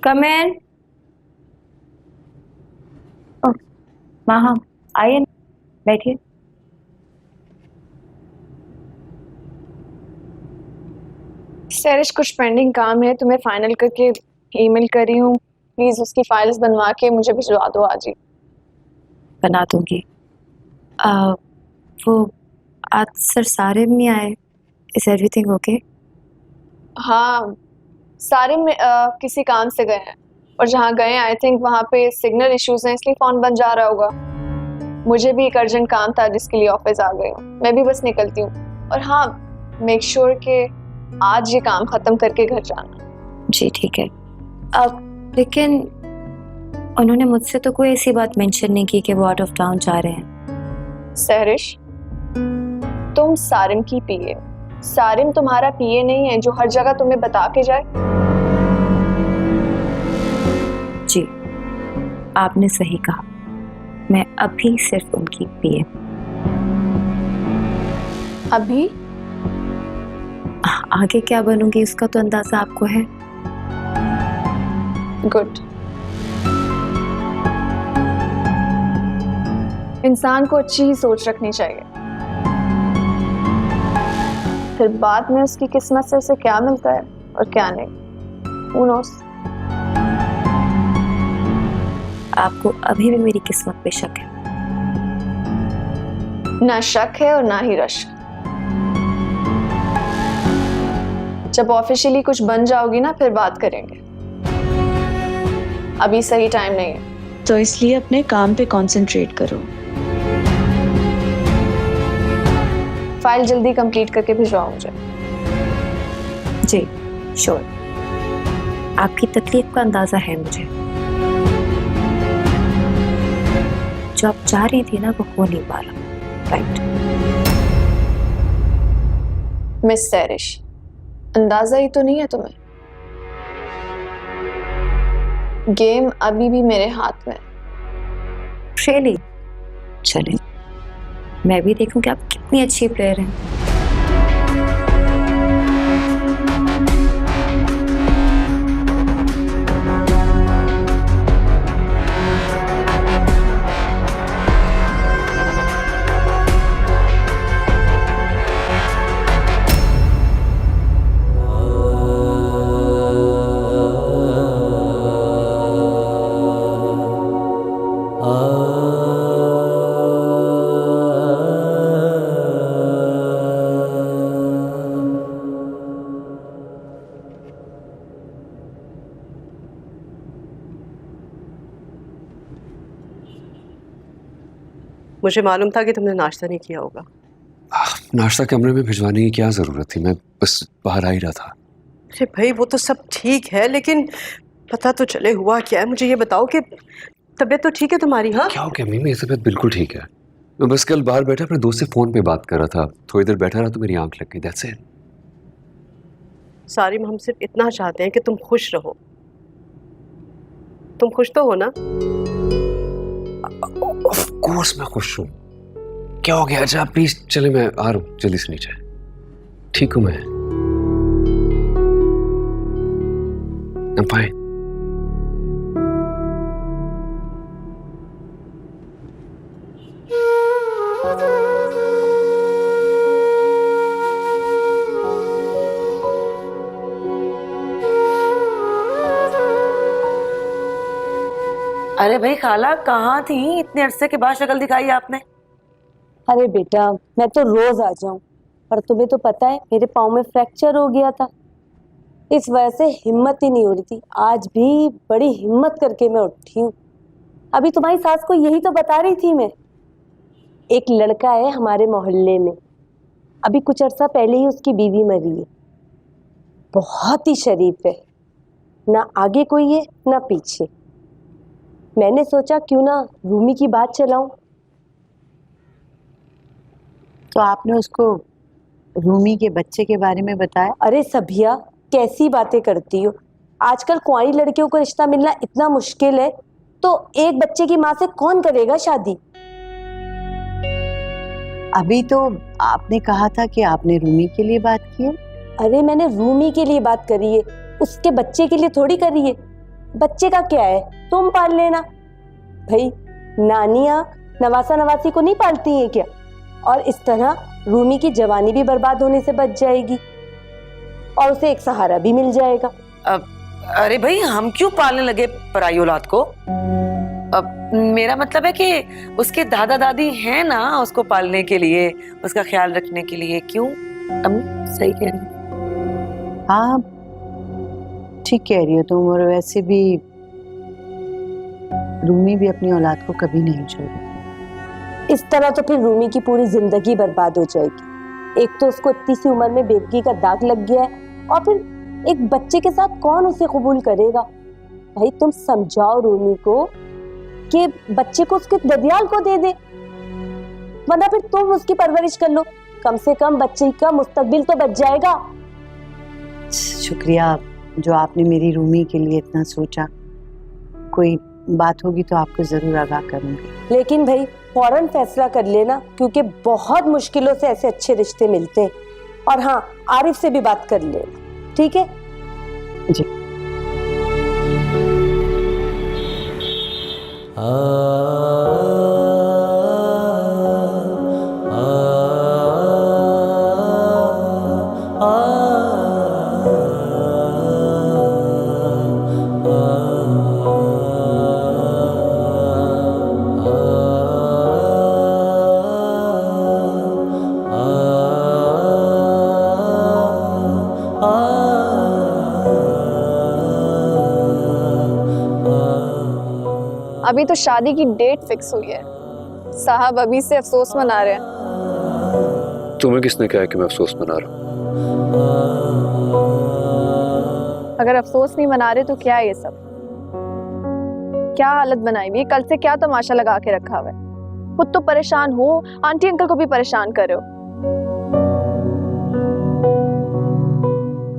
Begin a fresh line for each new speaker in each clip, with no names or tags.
कम इन। हाँ, आइए, बैठिए।
सैरिश, कुछ पेंडिंग काम है, तुम्हें फाइनल करके ईमेल कर रही हूँ। प्लीज उसकी फाइल्स बनवा के मुझे भिजवा दो आज ही।
बना दूंगी। वो आज सर सारे में नहीं आए। Is everything okay?
हाँ, सारे में किसी काम से गए हैं, और जहाँ गए आई थिंक वहाँ पे सिग्नल इश्यूज हैं, इसलिए फोन बंद जा रहा होगा। मुझे भी एक अर्जेंट काम था जिसके लिए ऑफिस आ गई हूँ। मैं भी बस निकलती हूँ। और हाँ, मेक श्योर के आज ये काम खत्म करके घर जाना।
जी ठीक है। अब लेकिन उन्होंने मुझसे तो कोई ऐसी बात मेंशन नहीं की कि वो आउट ऑफ टाउन जा रहे हैं।
सैरिश, तुम सारिम की पीए। सारिम तुम्हारा पीए नहीं है जो हर जगह तुम्हें बता के जाए।
जी, आपने सही कहा। मैं अभी सिर्फ उनकी पीए।
अभी?
आगे क्या बनूंगी उसका तो अंदाजा आपको है।
गुड। इंसान को अच्छी ही सोच रखनी चाहिए, फिर बाद में उसकी किस्मत से उसे क्या मिलता है और क्या नहीं, Who knows?
आपको अभी भी मेरी किस्मत पे शक है?
ना शक है और ना ही रश्क। जब ऑफिशियली कुछ बन जाओगी ना, फिर बात करेंगे। अभी सही टाइम नहीं है।
तो इसलिए अपने काम पे कंसंट्रेट करो।
फाइल जल्दी कंप्लीट करके भिजवाओ मुझे।
जी श्योर। आपकी तकलीफ का अंदाजा है मुझे। जो आप चाह रही थी ना वो हो नहीं पा रहा। राइट
मिस सैरिश, अंदाजा ही तो नहीं है तुम्हें। गेम अभी भी मेरे हाथ में।
रियली? चले, मैं भी देखूं कि आप कितनी अच्छी प्लेयर हैं।
मुझे मालूम था कि तुमने नाश्ता नहीं किया होगा।
नाश्ता कमरे में भिजवाने की क्या जरूरत थी? मैं बस बाहर आ ही रहा था।
अरे भाई, वो तो सब ठीक है, लेकिन पता तो चले हुआ क्या है। मुझे ये बताओ कि तबीयत तो ठीक है तुम्हारी? हाँ,
क्या हो गया? मेरी तबीयत बिल्कुल ठीक है। मैं बस कल बाहर बैठा अपने दोस्त से फोन पे बात कर रहा था, थोड़ी देर बैठा रहा तो मेरी आंख लग गई। That's it.
सारिम, हम सिर्फ इतना चाहते हैं कि तुम खुश रहो। तुम खुश तो हो ना?
ऑफ कोर्स मैं खुश हूँ। क्या हो गया? अच्छा प्लीज चले, मैं आ रहा हूँ जल्दी से नीचे। ठीक हूँ मैं। I'm fine.
अरे भाई खाला, कहाँ थी? इतने अरसे के बाद शक्ल दिखाई आपने।
अरे बेटा, मैं तो रोज आ जाऊं, पर तुम्हें तो पता है मेरे पाँव में फ्रैक्चर हो गया था। इस वजह से हिम्मत ही नहीं हो रही थी। आज भी बड़ी हिम्मत करके मैं उठी हूँ। अभी तुम्हारी सास को यही तो बता रही थी मैं। एक लड़का है हमारे मोहल्ले में, अभी कुछ अर्सा पहले ही उसकी बीवी मरी है। बहुत ही शरीफ है, ना आगे कोई है ना पीछे। मैंने सोचा क्यों ना रूमी की बात चलाऊं।
तो आपने उसको रूमी के बच्चे के बारे में बताया?
अरे सभिया, कैसी बातें करती हो। आजकल कुंवारी लड़कियों को रिश्ता मिलना इतना मुश्किल है, तो एक बच्चे की माँ से कौन करेगा शादी।
अभी तो आपने कहा था कि आपने रूमी के लिए बात की है।
अरे मैंने रूमी के लिए बात करी है, उसके बच्चे के लिए थोड़ी करी है। बच्चे का क्या है, तुम पाल लेना। भाई नानियां नवासा नवासी को नहीं पालती हैं क्या? और इस तरह रूमी की जवानी भी बर्बाद होने से बच जाएगी और उसे एक सहारा भी मिल जाएगा।
अरे भाई हम क्यों पालने लगे पराई औलाद को? मेरा मतलब है कि उसके दादा दादी हैं ना उसको पालने के लिए, उसका ख्याल रखने के लिए। क्यों अम्मी सही कह रही हैं।
हाँ ठीक कह रही हो तुम। और वैसे भी रूमी भी अपनी औलाद को कभी नहीं छोड़ेगी।
इस तरह तो फिर रूमी की पूरी जिंदगी बर्बाद हो जाएगी। एक तो उसको इतनी सी उम्र में बेवकी का दाग लग गया है और फिर एक बच्चे के साथ कौन उसे कबूल करेगा? भाई तुम समझाओ रूमी को कि बच्चे को उसके ददियाल को दे दे, वरना फिर तुम उसकी परवरिश कर लो। कम से कम बच्चे का मुस्तकबिल तो बच जाएगा।
शुक्रिया जो आपने मेरी रूमी के लिए इतना सोचा। कोई बात होगी तो आपको जरूर आगाह करूंगी।
लेकिन भाई फौरन फैसला कर लेना, क्योंकि बहुत मुश्किलों से ऐसे अच्छे रिश्ते मिलते हैं। और हाँ, आरिफ से भी बात कर लेना, ठीक है?
जी।
अभी तो शादी की डेट फिक्स हुई है, साहब अभी से अफसोस मना रहे हैं।
तुम्हें किसने कहा कि मैं अफसोस मना रहा हूँ?
अगर अफसोस नहीं मना रहे तो क्या है ये सब? क्या हालत बनाई हुई है, कल से क्या तमाशा लगा के रखा हुआ है? खुद तो परेशान हो, आंटी अंकल को भी परेशान कर रहे हो।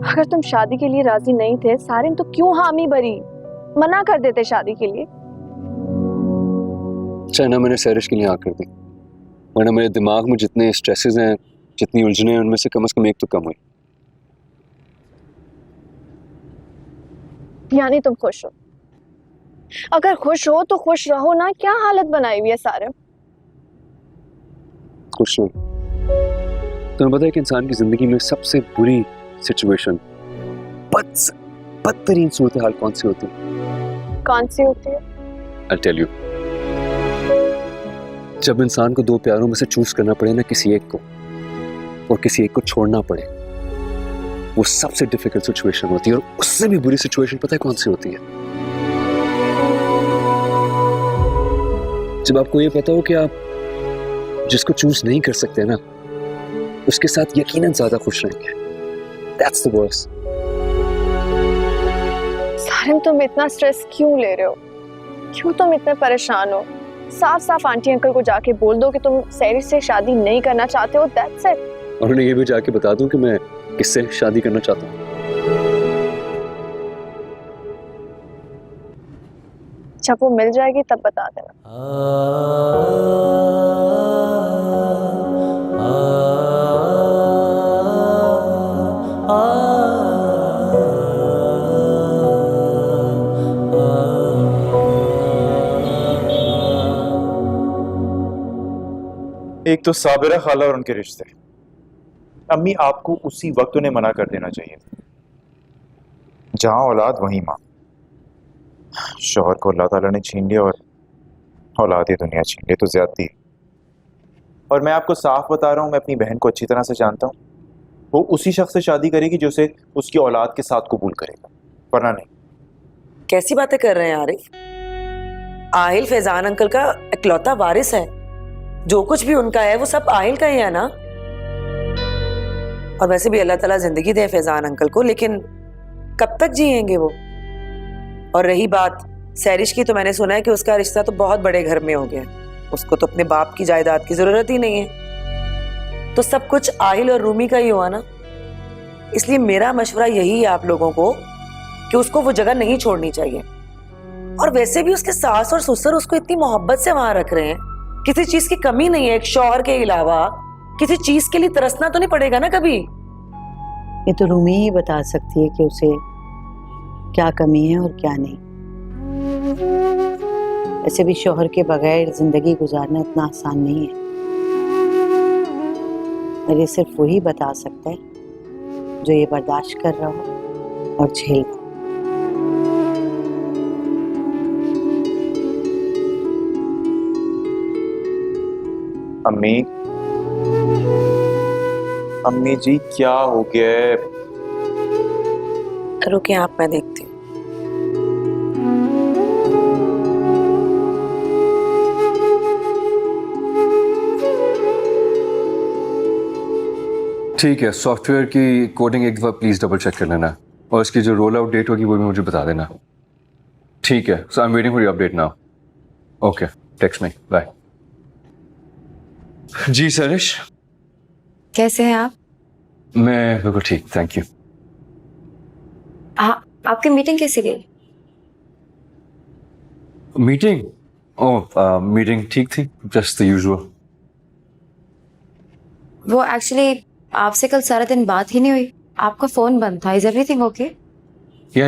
अगर तुम शादी के लिए राजी नहीं थे सारिन तो क्यों हामी भरी? मना कर देते शादी के लिए।
चाहे ना मैंने सैरिश के लिए हाँ कर दी, वरना मेरे दिमाग में जितने स्ट्रेसेस हैं, जितनी उलझने हैं, उनमें से कम एक तो कम हुई।
यानी तुम खुश हो? अगर खुश हो तो खुश रहो ना, क्या हालत बनाई हुई है सारे?
खुश हो? तुम्हें पता है कि इंसान की जिंदगी में सबसे बुरी सिचुएशन, बदतरीन सूरत हाल कौन सी होती है?
कौन सी होती है?
I'll tell you. जब इंसान को दो प्यारों में से चूज करना पड़े ना, किसी एक को, और किसी एक को छोड़ना पड़े, वो सबसे डिफिकल्ट सिचुएशन होती है। और उससे भी बुरी सिचुएशन पता है कौन सी होती है? जब आपको ये पता हो कि आप जिसको चूज नहीं कर सकते ना, उसके साथ यकीनन ज्यादा खुश रहेंगे। That's the worst.
सारिन तुम इतना स्ट्रेस क्यों ले रहे हो? क्यों तुम इतने परेशान हो? साफ साफ आंटी अंकल को जाके बोल दो कि तुम सैरिश से शादी नहीं करना चाहते हो। That's it.
और उन्हें ये भी जाके बता दूं कि मैं किससे शादी करना चाहता हूँ।
जब वो मिल जाएगी तब बता देना।
एक तो साबिरा खाला और उनके रिश्ते, अम्मी आपको उसी वक्त उन्हें मना कर देना चाहिए। जहां औलाद वहीं मां। शौहर को अल्लाह ताला ने छीन लिया और औलाद ये दुनिया छीन ली, तो ज्यादती है। और मैं आपको साफ बता रहा हूं, मैं अपनी बहन को अच्छी तरह से जानता हूं। वो उसी शख्स से शादी करेगी जो उसे उसकी औलाद के साथ कबूल करेगा, वरना नहीं।
कैसी बातें कर रहे हैं आरिफ? आहिल फैजान अंकल का इकलौता वारिस है। जो कुछ भी उनका है वो सब आहिल का ही है ना। और वैसे भी अल्लाह ताला जिंदगी दे फैजान अंकल को, लेकिन कब तक जिएंगे वो? और रही बात सैरिश की, तो मैंने सुना है कि उसका रिश्ता तो बहुत बड़े घर में हो गया। उसको तो अपने बाप की जायदाद की जरूरत ही नहीं है। तो सब कुछ आहिल और रूमी का ही हुआ ना। इसलिए मेरा मशवरा यही है आप लोगों को कि उसको वो जगह नहीं छोड़नी चाहिए। और वैसे भी उसके सास और ससुर उसको इतनी मोहब्बत से वहां रख रहे हैं, किसी चीज की कमी नहीं है। एक शौहर के अलावा किसी चीज के लिए तरसना तो नहीं पड़ेगा ना कभी।
ये तो रूमी ही बता सकती है कि उसे क्या कमी है और क्या नहीं। वैसे भी शोहर के बगैर जिंदगी गुजारना इतना आसान नहीं है, और ये सिर्फ वही बता सकता है जो ये बर्दाश्त कर रहा हो और झेल रहा हो।
अम्मी, अम्मी जी क्या हो गया है?
रुके आप, मैं देखती हूँ।
ठीक है, सॉफ्टवेयर की कोडिंग एक दफ़ा प्लीज़ डबल चेक कर लेना, और इसकी जो रोल आउट डेट होगी वो भी मुझे बता देना। ठीक है, so I am waiting for your update now. Okay, text me, bye. जी सरिश,
कैसे हैं आप?
मैं बिल्कुल ठीक, थैंक यू।
आपकी मीटिंग कैसी गई?
मीटिंग? ओह, मीटिंग ठीक थी, जस्ट द यूजुअल।
वो एक्चुअली आपसे कल सारा दिन बात ही नहीं हुई, आपका फोन बंद था। Is everything okay?
या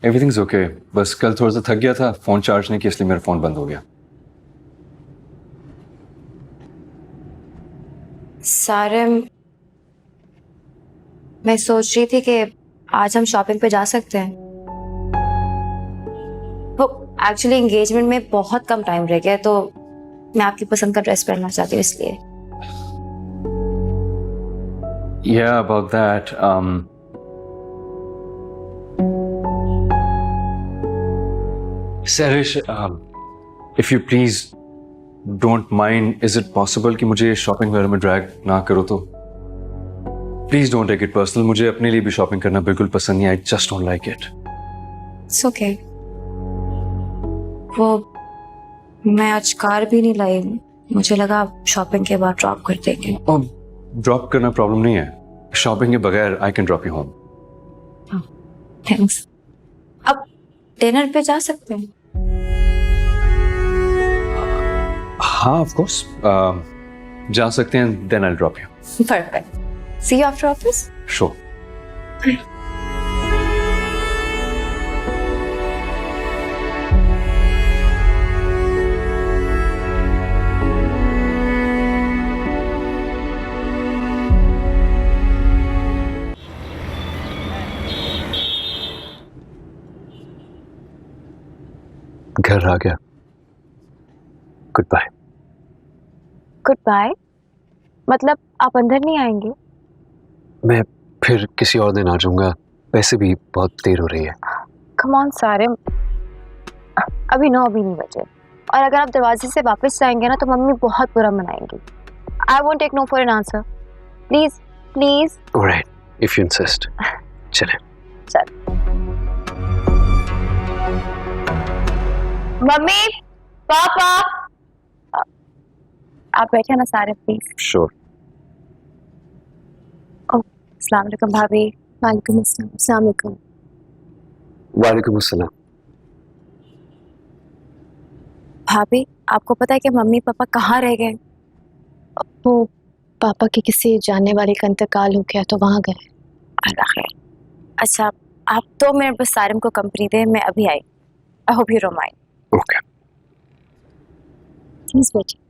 एवरीथिंग्स ओके, बस कल थोड़ा सा थक गया था, फोन चार्ज नहीं किया, इसलिए मेरा फोन बंद हो गया।
सारिम, मैं सोच रही थी कि आज हम शॉपिंग पे जा सकते हैं। वो एक्चुअली एंगेजमेंट में बहुत कम टाइम रह गया है, तो मैं आपकी पसंद का ड्रेस पहनना चाहती हूँ इसलिए।
Yeah, about that. Sarish, if you please don't mind, is it possible कि मुझे शॉपिंग वगैरह में ड्रैग ना करो तो? Please don't take it personal. मुझे अपने लिए भी शॉपिंग करना बिल्कुल पसंद नहीं। I just don't like it.
It's okay. वो मैं आज कार भी नहीं लाई, मुझे लगा शॉपिंग के बाद ड्रॉप कर देंगे।
ड्रॉप करना प्रॉब्लम नहीं है, शॉपिंग के बगैर I can drop you home.
Thanks. अब डिनर पे जा सकते हैं?
हाँ ऑफ कोर्स, जा सकते हैं, then I drop you.
Perfect. See you after office.
Sure. घर आ गया, गुड बाय।
Good bye? मतलब आप अंदर नहीं आएंगे?
मैं फिर किसी और दिन आ जाऊंगा, वैसे भी बहुत देर हो रही है।
कम ऑन सारिम, अभी 9 भी नहीं बजे, और अगर आप दरवाजे से वापस जाएंगे ना तो मम्मी बहुत बुरा मनाएंगी। I won't take no for an answer, please please.
Alright, if you insist. चलें।
चल। मम्मी, पापा, आप बैठे ना सारे प्लीज।
श्योर।
अस्सलाम वालेकुम भाभी। वालेकुम अस्सलाम। अस्सलाम वालेकुम।
वालेकुम अस्सलाम।
भाभी, आपको पता है कि मम्मी पापा कहाँ रह गए? वो पापा के किसी जानने वाले का इंतकाल हो गया तो वहाँ गए। अल्लाह खैर। अच्छा, आप 2 मिनट बस सारिम को कंपनी दें, मैं अभी आई। I hope you don't mind.
Okay.
Please बैठिए।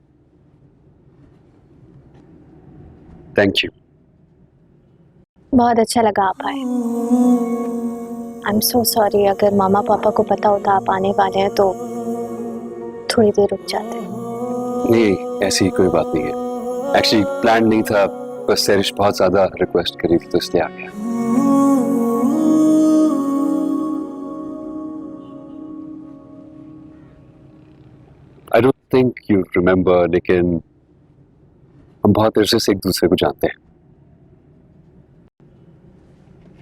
Thank you.
बहुत अच्छा लगा आप आए। आई एम सो सॉरी, अगर मामा पापा को पता होता आप आने वाले हैं तो थोड़ी देर रुक जाते।
नहीं, ऐसी कोई बात नहीं है, एक्चुअली प्लान नहीं था, बस सरिश बहुत ज्यादा रिक्वेस्ट करी थी तो इसलिए आ गया। I don't think you remember, लेकिन हम बहुत देर से एक दूसरे को जानते हैं।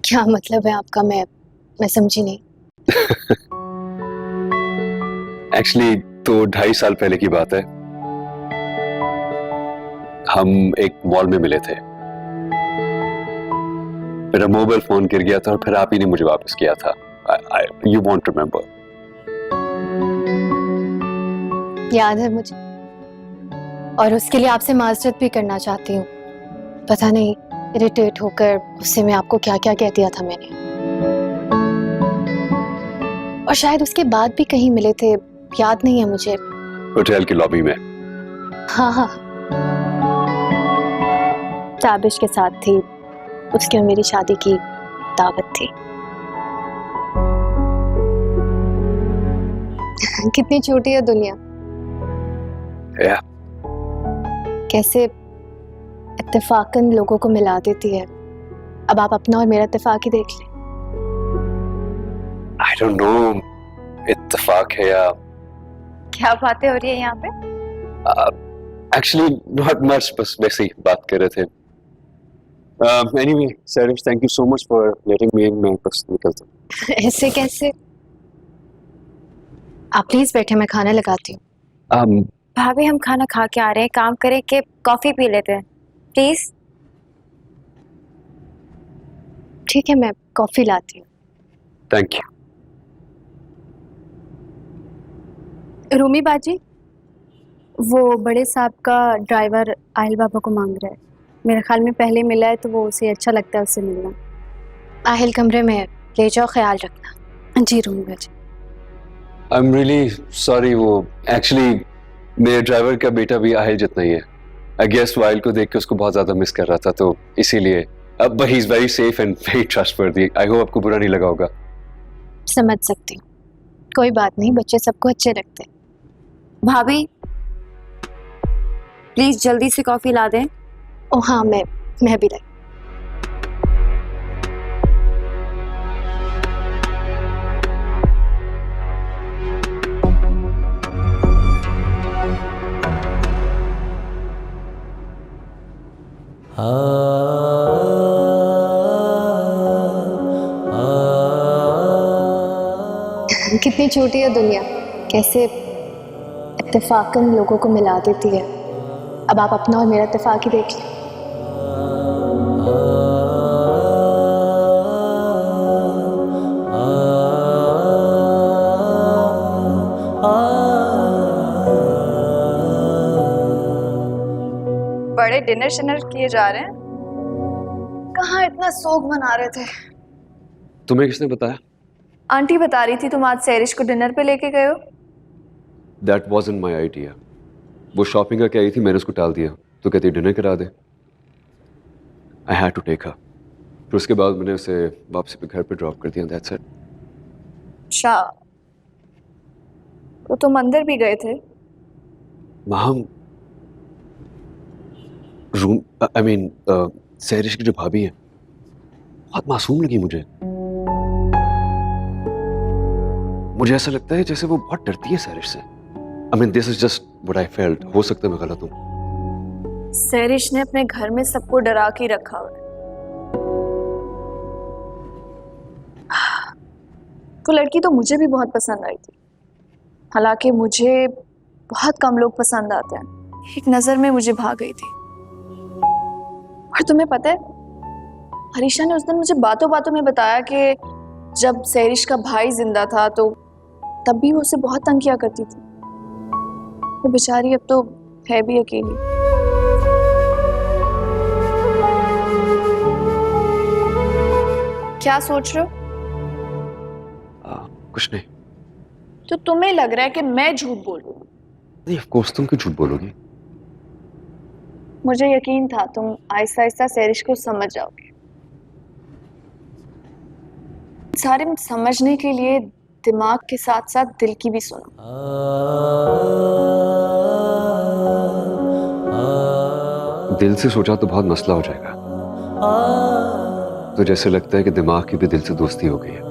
क्या मतलब है आपका? मैं समझी नहीं।
एक्चुअली तो 2.5 साल पहले की बात है, हम एक मॉल में मिले थे, मेरा मोबाइल फोन गिर गया था और फिर आप ही ने मुझे वापस किया था। You want remember?
याद है मुझे, और उसके लिए आपसे माजरत भी करना चाहती हूँ। पता नहीं इरिटेट होकर उससे मैं आपको क्या क्या कह दिया था मैंने। और शायद उसके बाद भी कहीं मिले थे, याद नहीं है मुझे।
होटल की लॉबी में।
हाँ हाँ, ताबिश के साथ थी, उसकी और मेरी शादी की दावत थी। कितनी छोटी है दुनिया।
Yeah.
कैसे इत्तेफाकन लोगों को मिला देती है। अब आप अपना और मेरा इत्तेफाक ही देख लें।
I don't know, इत्तेफाक है या
क्या बातें हो रही है यहाँ पे?
एक्चुअली नॉट मच, बस वैसे ही बात कर रहे थे। Anyway Sarish, thank you so much for letting me in. मैं बस निकलता हूँ।
ऐसे कैसे? आप प्लीज बैठे, मैं खाना लगाती हूँ।
भाभी हम खाना खा के आ रहे हैं, काम करें कि कॉफी पी लेते हैं प्लीज।
ठीक है, मैं कॉफी लाती हूँ।
Thank you.
रूमी बाजी, वो बड़े साहब का ड्राइवर आहिल बाबा को मांग रहा है। मेरे ख्याल में पहले मिला है तो वो उसे अच्छा लगता है उससे मिलना।
आहिल कमरे में है, ले जाओ, ख्याल रखना।
जी रूमी बाजी।
आई एम रियली सॉरी, वो एक्चुअली मेरे ड्राइवर का बेटा भी आहिल जितना ही है। आई गेस वाइल को देख के उसको बहुत ज्यादा मिस कर रहा था, तो इसीलिए। अब he is very safe and very trustworthy. I hope आपको बुरा नहीं लगा होगा।
समझ सकती हूँ, कोई बात नहीं, बच्चे सबको अच्छे लगते हैं।
भाभी प्लीज जल्दी से कॉफी ला दें।
ओ हाँ, मैं भी लाई। कितनी छोटी है दुनिया, कैसे इत्तेफाकन लोगों को मिला देती है। अब आप अपना और मेरा इत्तेफाक ही देख लें।
बड़े डिनर शिनर किए जा रहे हैं। कहाँ इतना सोग मना रहे थे।
तुम्हें किसने बताया?
आंटी बता रही थी तुम आज सैरिश को डिनर पे लेके गए हो।
That wasn't my idea. वो शॉपिंग का कह रही थी, मैंने उसको टाल दिया, तो कहती डिनर करा दे। I had to take her. फिर उसके बाद मैंने उसे वापसी पे घर पे ड्रॉप कर दिया। That's it.
अच्छा, तो तुम अंदर भी गए थे?
माम, रूम आई मीन सैरिश की जो भाभी है बहुत मासूम लगी मुझे। मुझे ऐसा लगता है जैसे वो बहुत डरती है सैरिश से। I mean this is just what I felt. हो सकता है मैं गलत हूँ।
सैरिश ने अपने घर में सबको डरा के रखा हुआ है। वो लड़की तो मुझे भी बहुत पसंद आई थी, हालांकि मुझे बहुत कम लोग पसंद आते हैं। एक नजर में मुझे भाग गई थी। और तुम्हें पता है, हरीशा ने उस दिन मुझे बातों बातों में बताया कि जब सैरिश का भाई जिंदा था तो तब भी वो उसे बहुत तंग किया करती थी। वो बेचारी अब तो है भी अकेली। क्या सोच रहे हो?
कुछ नहीं।
तो तुम्हें लग रहा है कि मैं झूठ बोल रही हूँ?
नहीं, ऑफ कोर्स तुम क्यों झूठ बोलोगी?
मुझे यकीन था तुम आहिस्ता आहिस्ता सैरिश को समझ जाओगे। सारे समझने के लिए दिमाग के साथ साथ दिल की भी सुनो।
दिल से सोचा तो बहुत मसला हो जाएगा। तो जैसे लगता है कि दिमाग की भी दिल से दोस्ती हो गई है।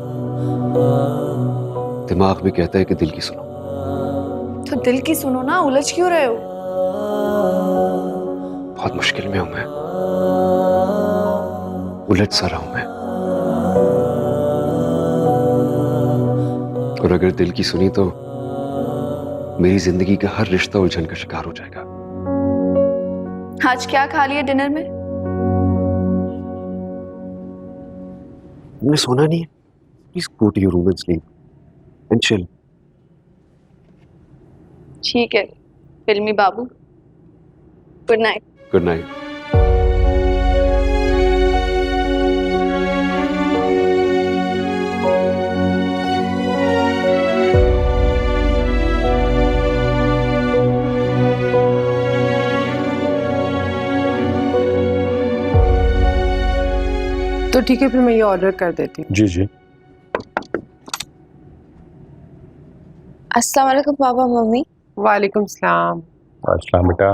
दिमाग भी कहता है कि दिल की सुनो।
तो दिल की सुनो ना, उलझ क्यों रहे हो?
बहुत मुश्किल में हूं मैं, उलझ सा रहा हूं मैं। और अगर दिल की सुनी तो मेरी जिंदगी का हर रिश्ता उलझन का शिकार हो जाएगा।
आज क्या खा लिया डिनर में?
तुमने सोना नहीं है? Please go to your room and sleep and chill.
ठीक है फिल्मी बाबू, गुड नाइट।
Good night.
तो ठीक है, फिर मैं ये ऑर्डर कर देती हूँ।
जी जी।
अस्सलाम वालेकुम पापा मम्मी।
वालेकुम सलाम।
अस्सलाम बेटा।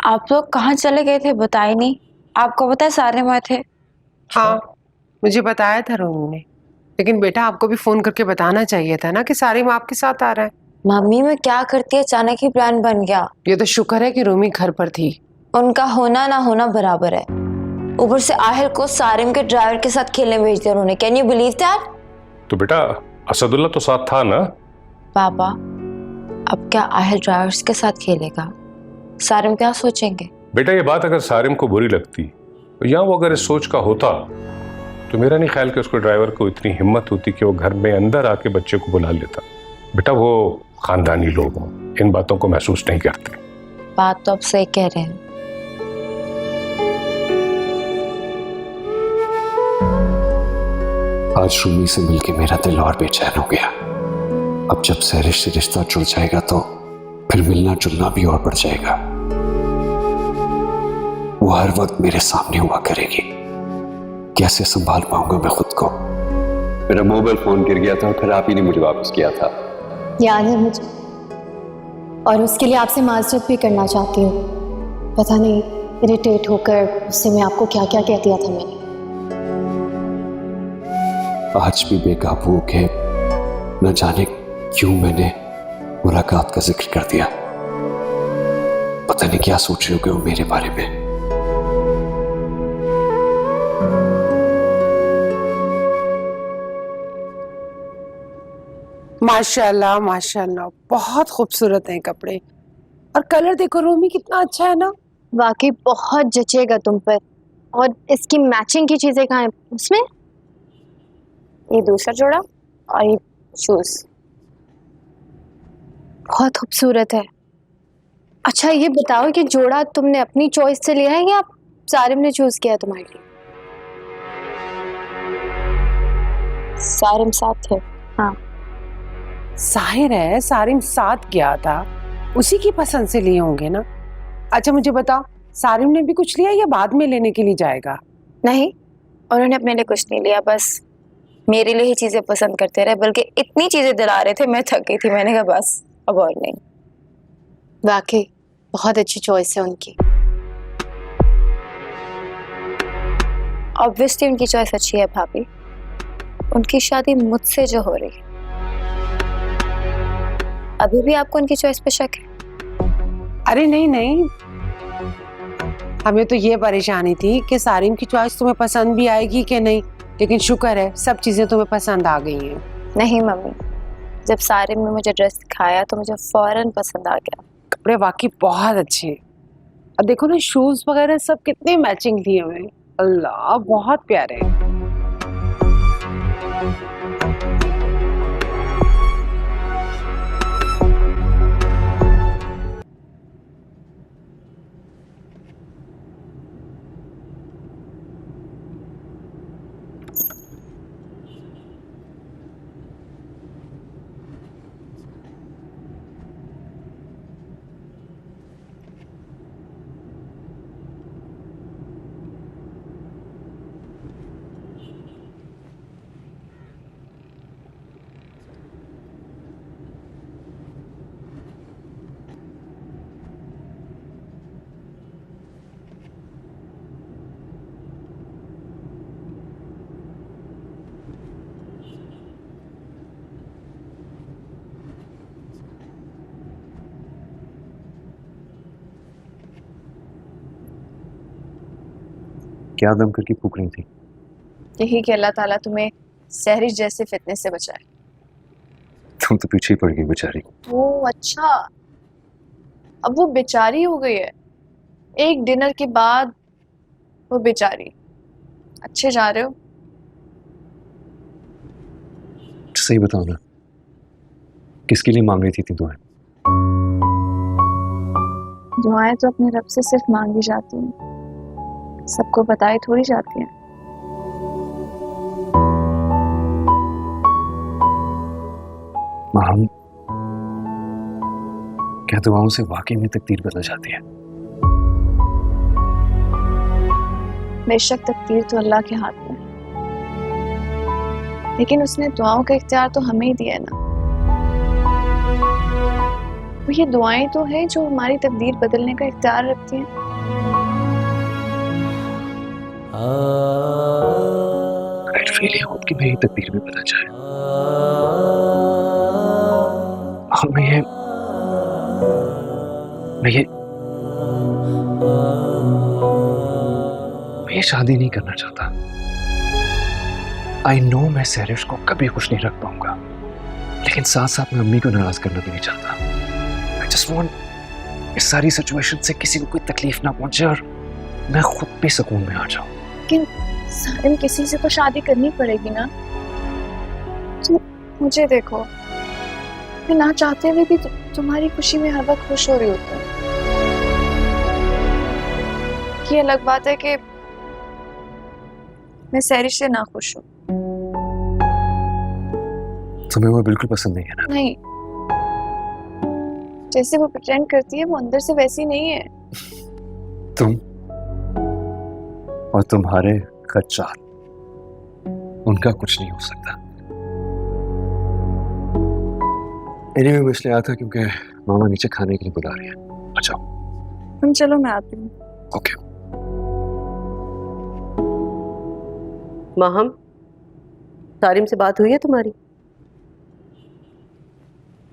आप लोग कहाँ चले गए थे, बताए नहीं। आपको पता है सारे में थे।
हाँ, मुझे बताया था रोमी ने, लेकिन बेटा आपको भी फोन करके बताना चाहिए था ना कि सारिम आपके साथ आ रहा है।
मम्मी मैं क्या करती, अचानक ही प्लान बन गया।
ये तो शुक्र है कि रोमी घर पर थी।
उनका होना ना होना बराबर है। ऊपर से आहिल को सारिम के ड्राइवर के साथ खेलने भेज दिया उन्होंने। Can you believe that?
तो बेटा असदुल्ला तो साथ था ना?
पापा अब क्या आहिल ड्राइवर्स के साथ खेलेगा? सारिम क्या सोचेंगे?
बेटा ये बात अगर सारिम को बुरी लगती तो या वो अगर इस सोच का होता तो मेरा नहीं ख्याल कि उसको ड्राइवर को इतनी हिम्मत होती कि वो घर में अंदर आके बच्चे को बुला लेता। बेटा वो खानदानी लोग हों, इन बातों को महसूस नहीं करते।
बात तो आप सही कह रहे हैं।
आज रूमी से मिलके मेरा दिल और बेचैन हो गया। अब जब सहरिश से रिश्ता जुड़ जाएगा तो फिर मिलना जुलना भी और बढ़ जाएगा। वो हर वक्त मेरे सामने हुआ करेगी। कैसे संभाल पाऊंगा मैं खुद को? मेरा मोबाइल फोन गिर गया था, फिर आप ही ने मुझे वापस किया था।
याद है मुझे, और उसके लिए आपसे माजरत भी करना चाहती हूँ। पता नहीं इरिटेट होकर उससे मैं आपको क्या क्या कह दिया था मैंने।
आज भी बेकाबू के न जाने क्यों मैंने मुलाकात का जिक्र कर दिया। पता नहीं क्या सोच रहे होगे वो मेरे बारे में।
माशाल्लाह माशाल्लाह, बहुत खूबसूरत हैं कपड़े। और कलर देखो रोमी कितना अच्छा है ना।
वाकई बहुत जचेगा तुम पर। और इसकी मैचिंग की चीजें कहाँ हैं उसमें?
ये दूसरा जोड़ा और ये शूज
बहुत खूबसूरत है। अच्छा ये बताओ कि जोड़ा तुमने अपनी चॉइस से लिया है या सारिम ने चूज किया है तुम्हारे लिए?
सारिम साथ थे।
हाँ
जाहिर है सारिम साथ गया था, उसी की पसंद से लिए होंगे ना। अच्छा मुझे बताओ, सारिम ने भी कुछ लिया या बाद में लेने के लिए जाएगा?
नहीं, उन्होंने अपने लिए कुछ नहीं लिया, बस मेरे लिए ही चीजें पसंद करते रहे। बल्कि इतनी चीजें दिला रहे थे मैं थक गई थी। मैंने कहा बस अब और नहीं।
वाकई बहुत अच्छी चॉइस है उनकी।
ऑब्वियसली उनकी चॉइस अच्छी है भाभी। उनकी शादी मुझसे जो हो रही है, अभी भी आपको उनकी चॉइस पे शक है?
अरे नहीं नहीं, हमें तो ये परेशानी थी कि सारिम की चॉइस तुम्हें पसंद भी आएगी कि नहीं, लेकिन शुक्र है सब चीजें तुम्हें पसंद आ गई हैं।
नहीं मम्मी, जब सारिम ने मुझे ड्रेस दिखाया तो मुझे फौरन पसंद आ गया।
कपड़े वाकई बहुत अच्छे हैं। अब देखो ना शूज वगैरह सब कितने मैचिंग लिए हुए हैं। अल्लाह बहुत प्यारे हैं।
क्या दम करके फूक रही थी?
यही कि अल्लाह ताला तुम्हें सहरिश जैसे फितनेस से बचाए।
तुम तो पीछे ही पड़ गई बेचारी।
ओह अच्छा, अब वो बेचारी हो गई है एक डिनर के बाद। वो बेचारी। अच्छे जा रहे हो?
सही बताओ ना, किसके लिए मांग रही थी दुआएं?
दुआएं तो अपने रब से सिर्फ मांगी जाती हैं, सबको बताई थोड़ी जाती हैं।
माम, क्या दुआओं से वाकई में तकदीर बदल जाती है?
बेशक तकदीर तो अल्लाह के हाथ में है, लेकिन उसने दुआओं का इख्तियार तो हमें ही दिया है ना। तो ये दुआएं तो है जो हमारी तकदीर बदलने का इख्तियार रखती हैं।
I really hope कि मेरी तकदीर में बदल जाए और मैं ये शादी नहीं करना चाहता। आई नो मैं सैरिश को कभी खुश नहीं रख पाऊंगा, लेकिन साथ साथ मैं अम्मी को नाराज करना भी नहीं चाहता। आई जस्ट वांट इस सारी सिचुएशन से किसी को कोई तकलीफ ना पहुंचे और मैं खुद भी सुकून में आ जाऊं।
लेकिन सारिम, किसी से तो शादी करनी पड़ेगी ना। तुम मुझे देखो, मैं ना चाहते हुए भी तुम्हारी खुशी में हर वक्त खुश हो रही होती हूँ। ये अलग बात है कि मैं सैरिश से ना खुश हूँ।
तुम्हें वो बिल्कुल पसंद नहीं है ना?
नहीं, जैसे वो प्रिटेंड करती है वो अंदर से वैसी नहीं है।
तुम और तुम्हारे खर्चात, उनका कुछ नहीं हो सकता। Anyway, मैं इसलिए आया था क्योंकि मामा नीचे खाने के लिए बुला रही है। अच्छा
तुम चलो, मैं आती हूँ।
ओके।
माहम, सारिम से बात हुई है तुम्हारी?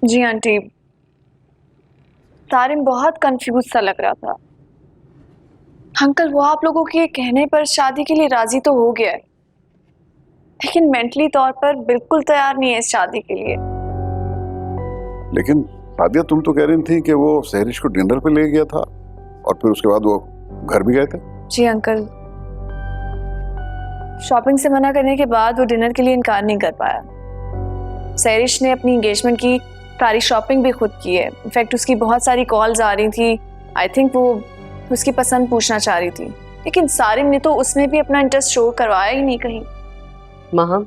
जी आंटी, सारिम बहुत कंफ्यूज सा लग रहा था। अंकल, वो आप लोगों के कहने पर शादी के लिए राजी तो हो गया है, लेकिन मेंटली तौर पर बिल्कुल तैयार नहीं है इस शादी के लिए।
लेकिन सादिया, तुम तो कह रही थी कि वो सहरिश को डिनर पे ले गया था और फिर उसके बाद वो घर भी गए थे।
जी अंकल, शॉपिंग से मना करने के बाद वो डिनर के लिए इनकार नहीं कर पाया। सहरिश ने अपनी एंगेजमेंट की सारी शॉपिंग भी खुद की है। इनफैक्ट उसकी बहुत सारी कॉल्स आ रही थी। आई थिंक वो उसकी पसंद पूछना चाह रही थी, लेकिन सारिम ने तो उसमें भी अपना इंटरेस्ट शो करवाया ही नहीं कहीं।
माहम,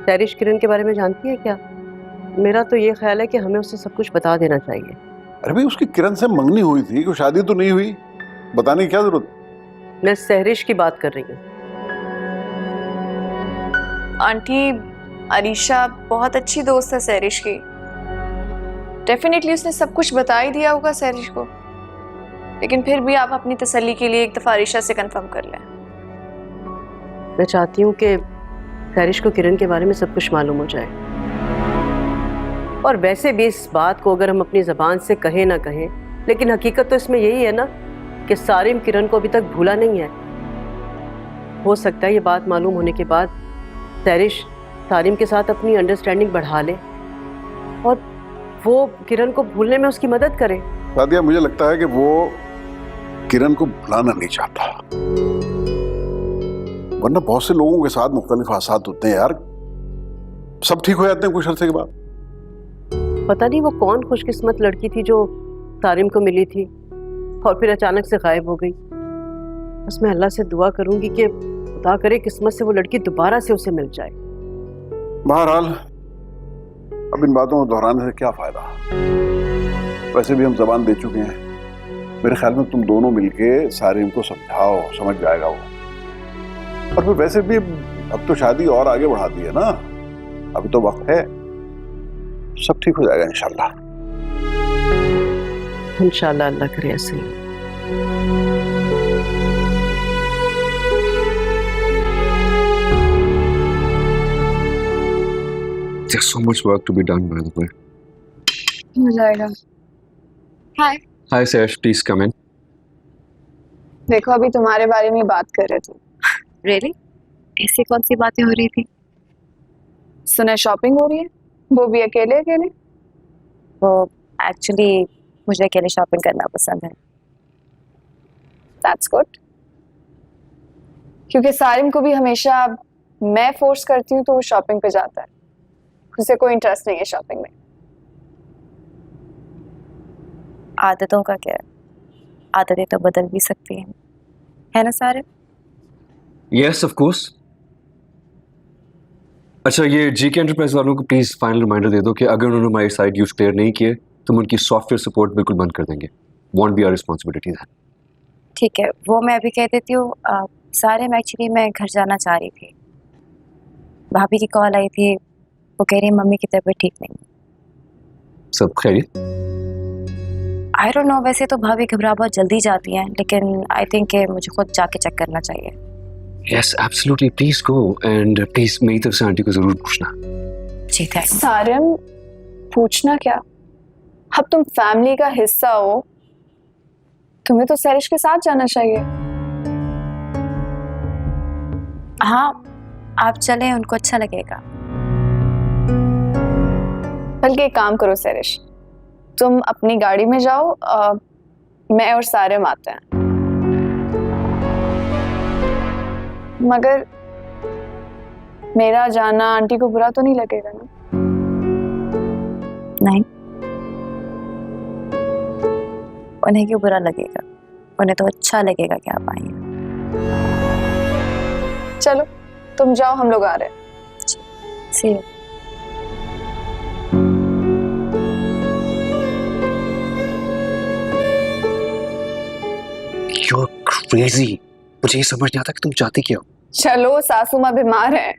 सहरिश किरण के बारे में जानती है क्या? मेरा तो ये ख्याल है कि हमें उससे सब कुछ बता देना चाहिए।
अरे भाई, उसकी किरण से मंगनी हुई थी, कोई शादी तो नहीं हुई, बताने की क्या जरूरत?
मैं सहरिश की बात कर रही हूँ।
आंटी, अरीशा बहुत अच्छी दोस्त है सहरिश की। डेफिनेटली उसने सब कुछ बता ही दिया होगा सहरिश को, लेकिन फिर भी आप अपनी तसल्ली के लिए एक दफा अरीशा से कंफर्म कर लें।
मैं चाहती हूँ कि सहरिश को किरण के बारे में सब कुछ मालूम हो जाए। और वैसे भी इस बात को अगर हम अपनी ज़बान से कहें ना कहें, लेकिन हकीकत तो इसमें यही है ना कि सारिम किरण को अभी तक भूला नहीं है। हो सकता है ये बात मालूम होने के बाद सहरिश सारिम के साथ अपनी अंडरस्टैंडिंग बढ़ा ले और वो किरण को भूलने में उसकी मदद करे।
सादिया, मुझे लगता है कि वो किरण को भुलाना नहीं चाहता, वरना बहुत से लोगों के साथ मुख्तलिफ हादसात होते हैं यार, सब ठीक हो जाते हैं कुछ अरसे के बाद।
पता नहीं वो कौन खुशकिस्मत लड़की थी जो सारिम को मिली थी और फिर अचानक से गायब हो गई। बस मैं अल्लाह से दुआ करूंगी कि खुदा करे किस्मत से वो लड़की दोबारा से उसे मिल जाए।
बहरहाल अब इन बातों को दोहराने से क्या फायदा, वैसे भी हम जबान दे चुके हैं। मेरे ख्याल में तुम दोनों मिलके सारिम को समझाओ, समझ जाएगा वो। और फिर वैसे भी अब तो शादी और आगे बढ़ा दी है ना, अभी तो वक्त है, सब ठीक हो जाएगा इंशाल्लाह।
इंशाल्लाह, अल्लाह करे ऐसे ही।
There's so much work to be done, by the way.
हो जाएगा। हाय।
Hi, Sash. Please come in.
देखो, अभी तुम्हारे बारे में बात कर रहे थे।
रियली? ऐसी कौन सी बातें हो रही थी?
सुना शॉपिंग हो रही है, वो भी अकेले अकेले।
वो एक्चुअली मुझे अकेले शॉपिंग करना पसंद है।
That's good. क्योंकि सारिम को भी हमेशा मैं फोर्स करती हूँ तो वो शॉपिंग पे जाता है, उसे कोई इंटरेस्ट नहीं है शॉपिंग में।
आदतों का क्या है, आदतें तो बदल भी सकती हैं, है ना सारे?
Yes of course. अच्छा, ये जीके एंटरप्राइज वालों को प्लीज फाइनल रिमाइंडर दे दो कि अगर उन्होंने हमारी साइट यूज क्लियर नहीं किए तो हम उनकी सॉफ्टवेयर सपोर्ट बिल्कुल बंद कर देंगे। Won't be our responsibility that.
ठीक है, वो मैं अभी कह देती हूँ। सारे में एक्चुअली मैं घर जाना चाह रही थी। भाभी की कॉल आई थी, वो कह रही मम्मी की तबीयत ठीक नहीं।
सब खैरियत?
आई डोंट नो, वैसे तो भाभी घबरा बहुत जल्दी जाती हैं, लेकिन आई थिंक कि मुझे खुद जाके चेक करना चाहिए।
Yes absolutely, please go and please मेरी तरफ से आंटी को जरूर पूछना।
जी थैंक।
सारिम, पूछना क्या? अब तुम फैमिली का हिस्सा हो, तुम्हें तो सैरिश के साथ जाना चाहिए।
हाँ, आप चलें, उनको अच्छा लगेगा।
बल्कि एक काम करो सैरिश, तुम अपनी गाड़ी में जाओ, मैं और सारिम आते हैं। मगर मेरा जाना आंटी को बुरा तो नहीं लगेगा ना?
नहीं, उन्हें क्यों बुरा लगेगा? उन्हें तो अच्छा लगेगा कि आप आएंगे।
चलो तुम जाओ, हम लोग आ रहे हैं।
सी यू।
You're crazy. मुझे ये समझ नहीं आता कि तुम चाहती क्या हो।
चलो, सासू माँ बीमार है।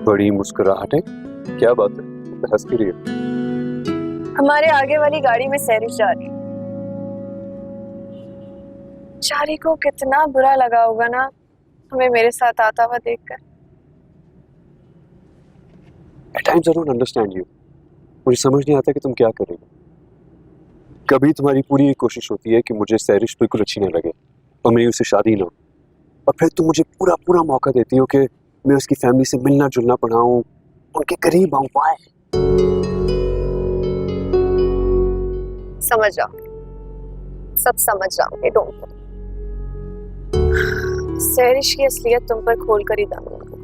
बड़ी मुस्कुराहट है, क्या बात है? तुम हंस क्यों रही हो?
हमारे आगे वाली गाड़ी में सैरिश जा रही है। चारी को कितना बुरा लगा होगा ना हमें मेरे साथ आता हुआ देखकर।
At times I don't understand you. मुझे समझ नहीं आता कि तुम क्या कर रही हो। कभी तुम्हारी पूरी ये कोशिश होती है कि मुझे सैरिश बिल्कुल अच्छी न लगे और मेरी उससे शादी ना हो, और फिर तुम मुझे पूरा पूरा मौका देती हो कि मैं उसकी फैमिली से मिलना जुलना पढ़ाऊं, उनके करीब आऊं। पाए
समझ जाओ, सब समझ जाओगे। डोंट वरी, सैरिश की असलियत तुम पर खोल कर ही दाऊंगा।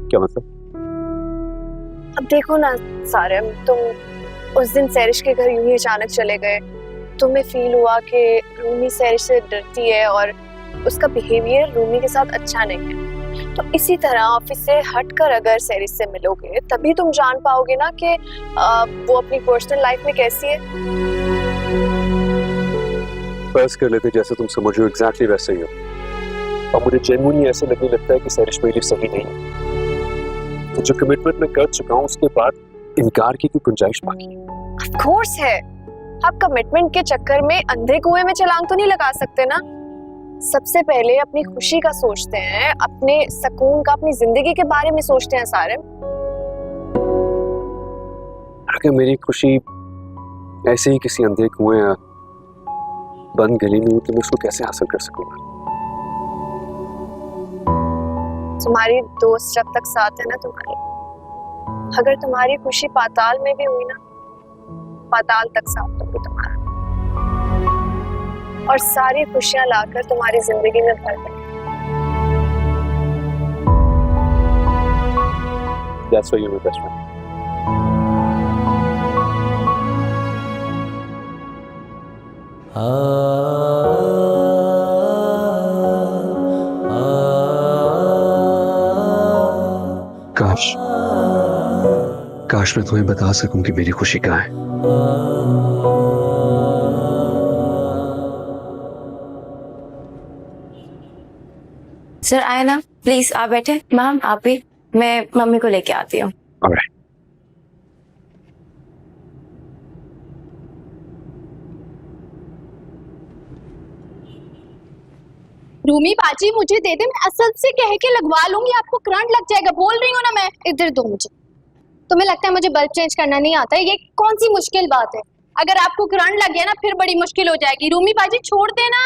क्या मतलब?
अब देखो ना सारिम, तुम उस दिन सैरिश के घर यूं ही अचानक चले गए। तुम्हें फील हुआ कि रूमी सैरिश से डरती है और उसका बिहेवियर रूमी के साथ अच्छा नहीं है। तो इसी तरह ऑफिस से हटकर अगर सैरिश से मिलोगे तभी तुम जान पाओगे ना कि वो अपनी पर्सनल लाइफ में कैसी है।
फर्ज कर लेते जैसे तुम समझ हो एग्जैक्टली वैसे ही हो, और मुझे जेन्युइनली ऐसे लगने लगता है कि सैरिश मेरे लिए सही नहीं है। तो जो कमिटमेंट मैं कर चुका हूँ उसके बाद इनकार की कोई गुंजाइश बाकी है?
ऑफ कोर्स है। आप कमिटमेंट के चक्कर में अंधे कुएं में छलांग तो नहीं लगा सकते ना। सबसे पहले अपनी खुशी का सोचते हैं, अपने सुकून का, अपनी जिंदगी के बारे में सोचते हैं सारे।
अगर मेरी खुशी ऐसे ही किसी अंधे कुएं या बंद गली में हो तो मैं उसको कैसे हासिल कर सकूंगा?
तुम्हारी दोस्त जब तक साथ है ना तुम्हारी, अगर तुम्हारी खुशी पाताल में भी हुई ना, पाताल तक साथ होगी तुम्हारा, और सारी खुशियां लाकर तुम्हारी जिंदगी में भर देंगे।
That's why you're my best friend. काश मैं तुम्हें बता सकूं कि मेरी खुशी कहाँ है।
सर आए ना, प्लीज आप बैठे। मैम आप भी, मैं मम्मी को लेके आती हूँ।
Alright.
रूमी बाजी मुझे दे दे, मैं असल से कह के लगवा लूंगी, आपको करंट लग जाएगा। बोल रही हूँ ना मैं। इधर दो मुझे। तुम्हें लगता है मुझे बल्ब चेंज करना नहीं आता है? ये कौन सी मुश्किल बात है? अगर आपको करंट लग गया ना फिर बड़ी मुश्किल हो जाएगी। रूमी बाजी छोड़ देना।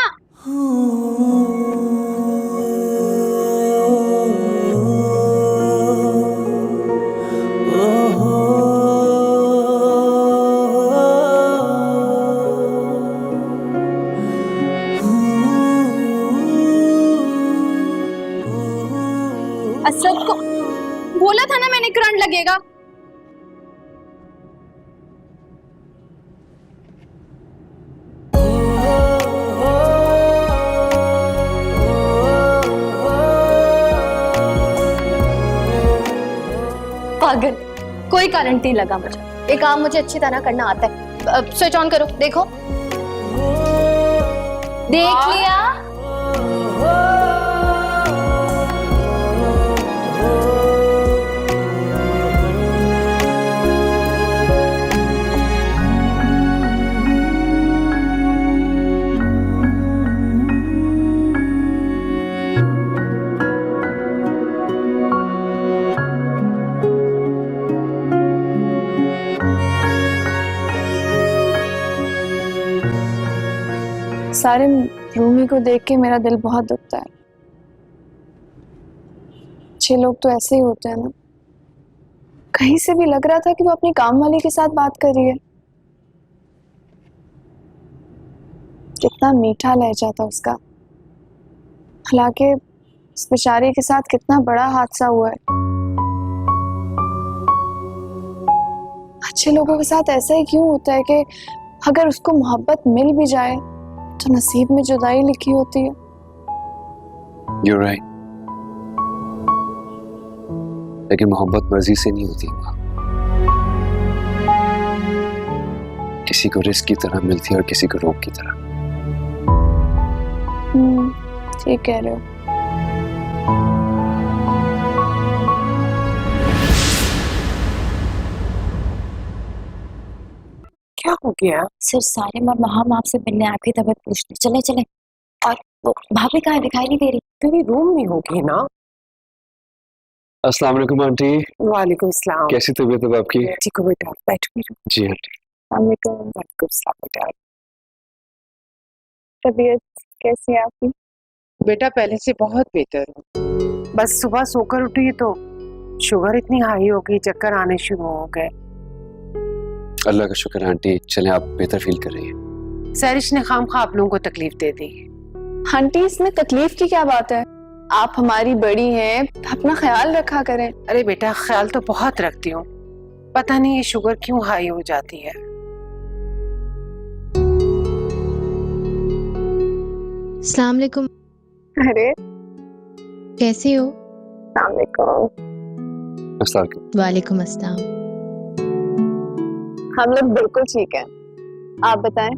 असद को बोला था ना मैंने करंट लगेगा। कोई करंट नहीं लगा मुझे। ये काम मुझे अच्छी तरह करना आता है। स्विच ऑन करो, देखो, देख लिया?
सारे रूमी को देख के मेरा दिल बहुत दुखता है। अच्छे लोग तो ऐसे ही होते हैं ना। कहीं से भी लग रहा था कि वो अपनी काम वाली के साथ बात कर रही है। कितना मीठा लहजा था उसका। हालांकि इस बेचारे के साथ कितना बड़ा हादसा हुआ है। अच्छे लोगों के साथ ऐसा ही क्यों होता है कि अगर उसको मोहब्बत मिल भी जाए तो नसीब में जुदाई लिखी होती है।
You're right. लेकिन मोहब्बत मर्जी से नहीं होती, किसी को रिस्क की तरह मिलती है और किसी को रोक की तरह।
ठीक कह रहे हो।
क्या हो गया?
सर सारे हम आपसे मिलने आपकी तबीयत पूछने चले चले। और वो भाभी कहाँ दिखाई नहीं दे रही?
तेरी रूम में होगी ना।
अस्सलाम वालेकुम आंटी।
वालेकुम सलाम।
कैसी तबीयत है आपकी?
ठीक हो बेटा, बैठो बेटा।
जी आंटी।
वालेकुम सलाम बेटा।
तबीयत कैसी है आपकी?
बेटा पहले से बहुत बेहतर हूँ। बस सुबह सोकर उठी तो शुगर इतनी हाई हो गई, चक्कर आने शुरू हो गए।
अल्लाह का शुक्र आंटी, चलें आप बेहतर फील कर रही हैं।
सैरिश ने खामखा आप लोगों को तकलीफ दे दी।
आंटी इसमें तकलीफ की क्या बात है? आप हमारी बड़ी हैं, अपना ख्याल रखा करें।
अरे बेटा ख्याल तो बहुत रखती हूँ, पता नहीं ये शुगर क्यों हाई हो जाती है।
अस्सलाम वालेकुम।
अरे
कैसे हो?
अस्सलाम वालेकुम।
अस्सलाम।
वालेकुम अस्सलाम।
हम लोग बिल्कुल ठीक हैं। आप बताएं,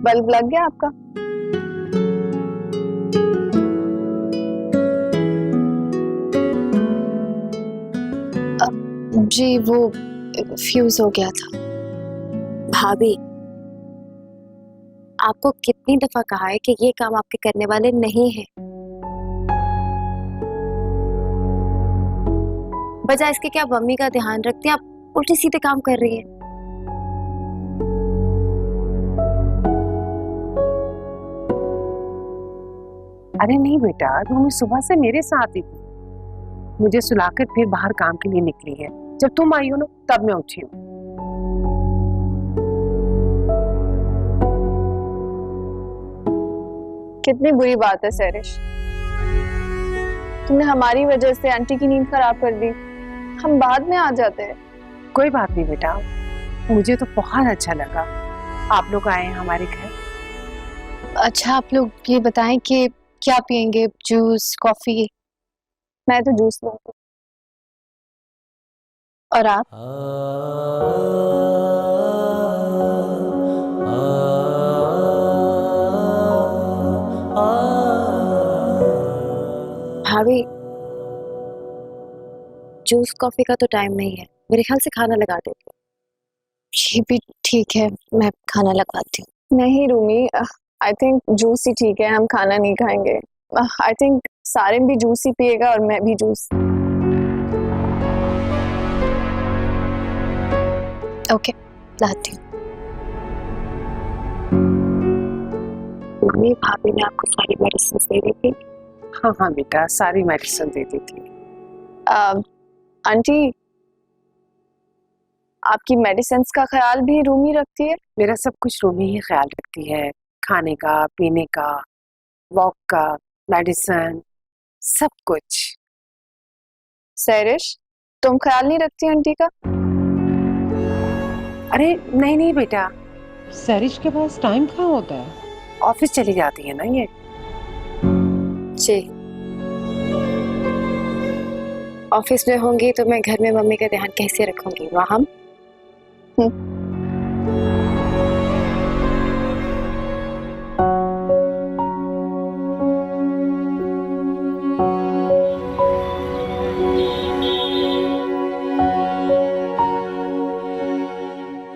बल्ब लग गया आपका?
जी वो फ्यूज हो गया था।
भाभी आपको कितनी दफा कहा है कि ये काम आपके करने वाले नहीं हैं। बजाय इसके कि आप मम्मी का ध्यान रखते हैं, आप उल्टे सीधे काम कर रही हैं।
अरे नहीं बेटा, रूमी सुबह से मेरे साथ ही थी, मुझे सुलाकर फिर बाहर काम के लिए निकली है। जब तुम आई हो ना तब मैं उठी हूँ।
कितनी बुरी बात है सैरिश, तुमने हमारी वजह से आंटी की नींद खराब कर दी। हम बाद में आ जाते हैं।
कोई बात नहीं बेटा, मुझे तो बहुत अच्छा लगा आप लोग आए हमारे घर।
अच्छा आप लोग ये बताएं कि क्या पियेंगे, जूस, कॉफी?
मैं तो जूस लूंगी।
और आप?
भाभी जूस कॉफी का तो टाइम नहीं है, मेरे ख्याल से खाना लगा देती हूँ।
ये भी ठीक है, मैं खाना लगवाती हूँ।
नहीं रूमी, आई थिंक जूस ही ठीक है, हम खाना नहीं खाएंगे। आई थिंक सारिम भी जूस ही पिएगा और मैं भी जूस।
ओके, लाती हूँ।
मम्मी भाभी ने आपको सारी मेडिसिन दे दी थी?
हाँ हाँ बेटा, सारी मेडिसिन दे दी थी।
आंटी आपकी मेडिसिन का ख्याल भी रूमी रखती है?
मेरा सब कुछ रूमी ही ख्याल रखती है, खाने का, पीने का, वॉक का, मेडिसिन, सब कुछ।
सैरिश तुम ख्याल नहीं रखती आंटी का?
अरे नहीं नहीं बेटा, सैरिश के पास टाइम कहाँ होता है, ऑफिस चली जाती है ना ये।
जी। ऑफिस में होंगी तो मैं घर में मम्मी का ध्यान कैसे रखूंगी? वहाँ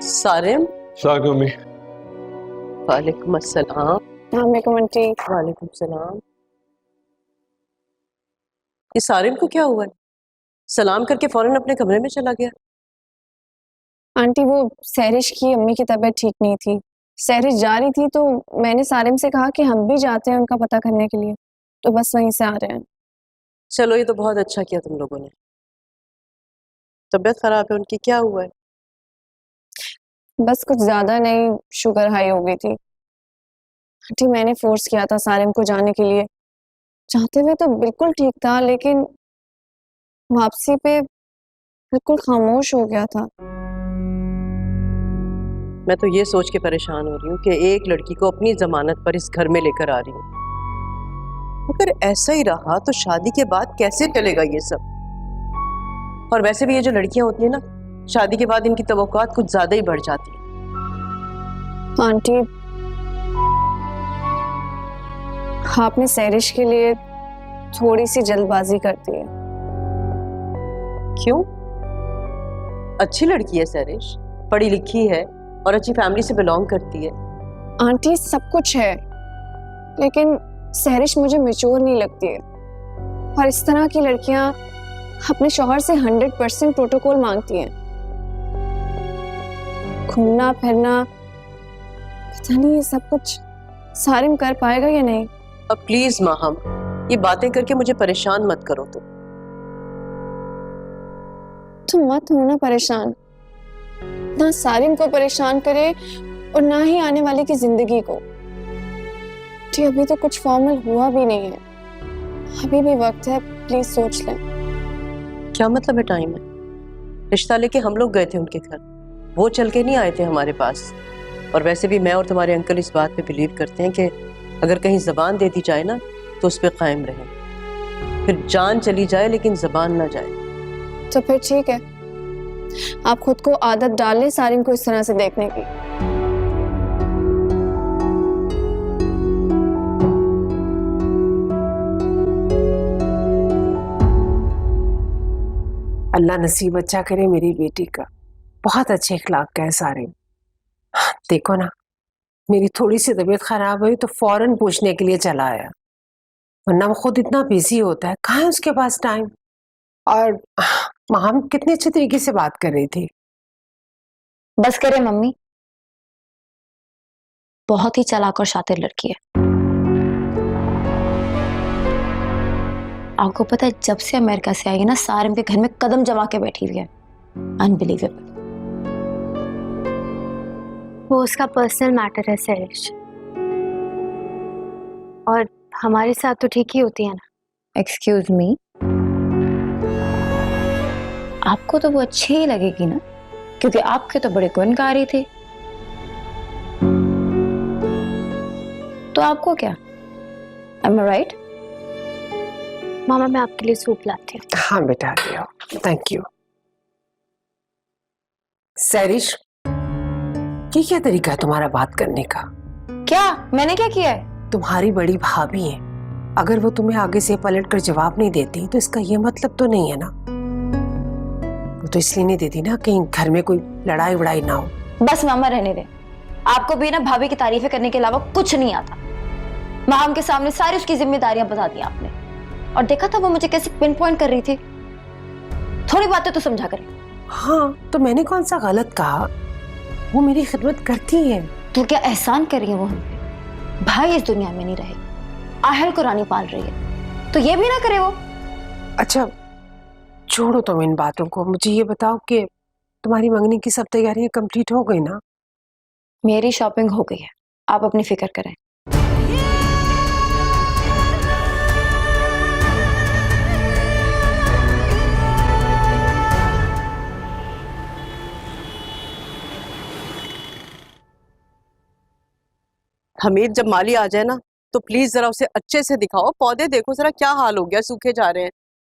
सारिम।
मम्मी।
वालेकुम अस्सलाम।
वालेकुम आंटी।
वालेकुम सलाम। ये सारिम को क्या हुआ है? सलाम करके फौरन अपने कमरे में चला गया।
आंटी वो सहरिश की अम्मी की तबीयत ठीक नहीं थी, सहरिश जा रही थी तो मैंने सारिम से कहा कि हम भी जाते हैं उनका पता करने के लिए, तो बस वहीं से आ रहे हैं।
चलो ये तो बहुत अच्छा किया तुम लोगों ने। तबीयत खराब है उनकी, क्या हुआ है?
बस कुछ ज्यादा नहीं, शुगर हाई हो गई थी। आंटी मैंने फोर्स किया था सारिम को जाने के लिए, चाहते हुए तो बिल्कुल ठीक था, लेकिन वापसी पे बिल्कुल खामोश हो गया था।
मैं तो ये सोच के परेशान हो रही हूँ कि एक लड़की को अपनी जमानत पर इस घर में लेकर आ रही हूँ। अगर ऐसा ही रहा तो शादी के बाद कैसे चलेगा ये सब? और वैसे भी ये जो लड़कियां होती है ना, शादी के बाद इनकी तवक्कुआत कुछ ज्यादा ही बढ़ जाती है।
आंटी आपने सहरिश के लिए थोड़ी सी जल्दबाजी कर दी है।
क्यों? अच्छी लड़की है सहरिश, पढ़ी लिखी है और अच्छी फैमिली से बिलोंग करती है।
आंटी सब कुछ है, लेकिन सहरिश मुझे मैच्योर नहीं लगती है, और इस तरह की लड़कियां अपने शौहर से 100% प्रोटोकॉल मांगती हैं। घूमना फिरना, पता नहीं ये सब कुछ सारिम कर पाएगा या नहीं।
अब प्लीज माहम, ये बातें करके मुझे परेशान मत करो।
तुम मत होना परेशान, ना सारिम को परेशान करे और ना ही आने वाले की जिंदगी को। जी अभी तो कुछ फॉर्मल हुआ भी नहीं है, अभी भी वक्त है, प्लीज सोच लें।
क्या मतलब है टाइम है? रिश्ता लेके हम लोग गए थे उनके घर, वो चल के नहीं आए थे हमारे पास। और वैसे भी मैं और तुम्हारे अंकल इस बात पे बिलीव करते हैं कि अगर कहीं जबान दे दी जाए ना तो उस पर कायम रहे, फिर जान चली जाए लेकिन जबान ना जाए।
तो फिर ठीक है, आप खुद को आदत डाल लें सारिम को इस तरह से देखने की।
अल्लाह नसीब अच्छा करे मेरी बेटी का, बहुत अच्छे इखलाक का है सारिम। देखो ना, मेरी थोड़ी सी तबीयत खराब हुई तो फौरन पूछने के लिए चला आया, वरना वो खुद इतना बिजी होता है, कहाँ है उसके पास टाइम। और माम कितने अच्छे तरीके से बात कर रही थी।
बस करे मम्मी, बहुत ही चालाक और शातिर लड़की है। आपको पता है जब से अमेरिका से आई है ना, सारिम के घर में कदम जमा के बैठी हुई है। अनबिलीवेबल।
वो उसका पर्सनल मैटर है सहरिश, और हमारे साथ तो ठीक ही होती है ना।
एक्सक्यूज मी, आपको तो वो अच्छी ही लगेगी ना, क्योंकि आपके तो बड़े गुणकारी थे। तो आपको क्या? Am I right?
मामा मैं आपके लिए सूप लाती हूँ।
हाँ बेटा, लियो, थैंक यू। सहरिश, ये क्या तरीका है तुम्हारा बात करने का?
क्या मैंने क्या किया है?
तुम्हारी बड़ी भाभी है, अगर वो तुम्हें आगे से पलट कर जवाब नहीं देती तो इसका ये मतलब तो नहीं है ना, वो तो इसलिए नहीं देती ना कहीं घर में कोई लड़ाई वड़ाई ना हो।
बस मामा रहने दे, आपको भी ना भाभी की तारीफें करने के अलावा कुछ नहीं आता। माम के सामने सारी उसकी जिम्मेदारियां बता दी आपने, और देखा था वो मुझे कैसे पिन पॉइंट कर रही थी। थोड़ी बातें तो समझा करें।
हाँ तो मैंने कौन सा गलत कहा, वो मेरी खिदमत करती है।
तो क्या एहसान कर रही है वो हम पे? भाई इस दुनिया में नहीं रहे, आहल को रानी पाल रही है, तो ये भी ना करे वो।
अच्छा छोड़ो तुम इन बातों को, मुझे ये बताओ कि तुम्हारी मंगनी की सब तैयारियां कंप्लीट हो गई ना?
मेरी शॉपिंग हो गई है, आप अपनी फिक्र करें।
हमीद जब माली आ जाए ना तो प्लीज जरा उसे अच्छे से दिखाओ। पौधे देखो जरा क्या हाल हो गया, सूखे जा रहे हैं,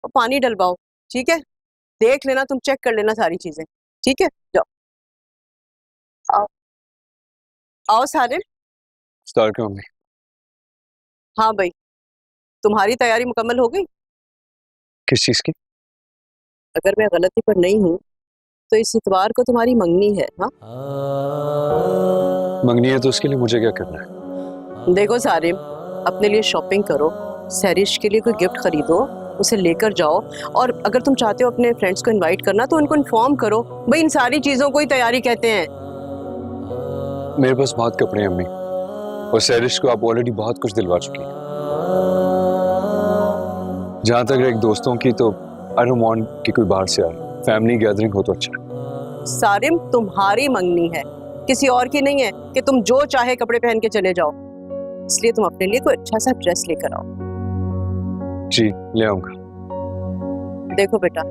और पानी डलवाओ। ठीक है, देख लेना, तुम चेक कर लेना सारी चीजें, ठीक है? जाओ, आओ आओ सारे।
स्टार क्यों मम्मी?
हाँ भाई, तुम्हारी तैयारी मुकम्मल हो गई?
किस चीज की?
अगर मैं गलती पर नहीं हूँ तो इस इतवार को तुम्हारी मंगनी है। हाँ,
मंगनी है तो उसके लिए मुझे क्या करना है?
देखो सारिम, अपने लिए शॉपिंग करो, सैरिश के लिए कोई गिफ्ट खरीदो, उसे लेकर जाओ, और अगर तुम चाहते हो अपने फ्रेंड्स को इनवाइट करना तो उनको इन्फॉर्म करो। भाई इन सारी चीजों को ही तैयारी कहते हैं।
मेरे पास बहुत कपड़े हैं अम्मी, और सैरिश को आप ऑलरेडी बहुत कुछ दिलवा चुकी हैं। जहां तक एक दोस्तों की, तो आई डोंट वांट कि कोई बाहर से आए, फैमिली गैदरिंग हो तो अच्छा है।
सारिम, तुम्हारी मंगनी है, किसी और की नहीं है कि तुम जो चाहे कपड़े पहन के चले जाओ। इसलिए तुम अपने लिए कोई अच्छा सा ड्रेस लेकर आओ।
जी, ले आऊंगा।
देखो बेटा,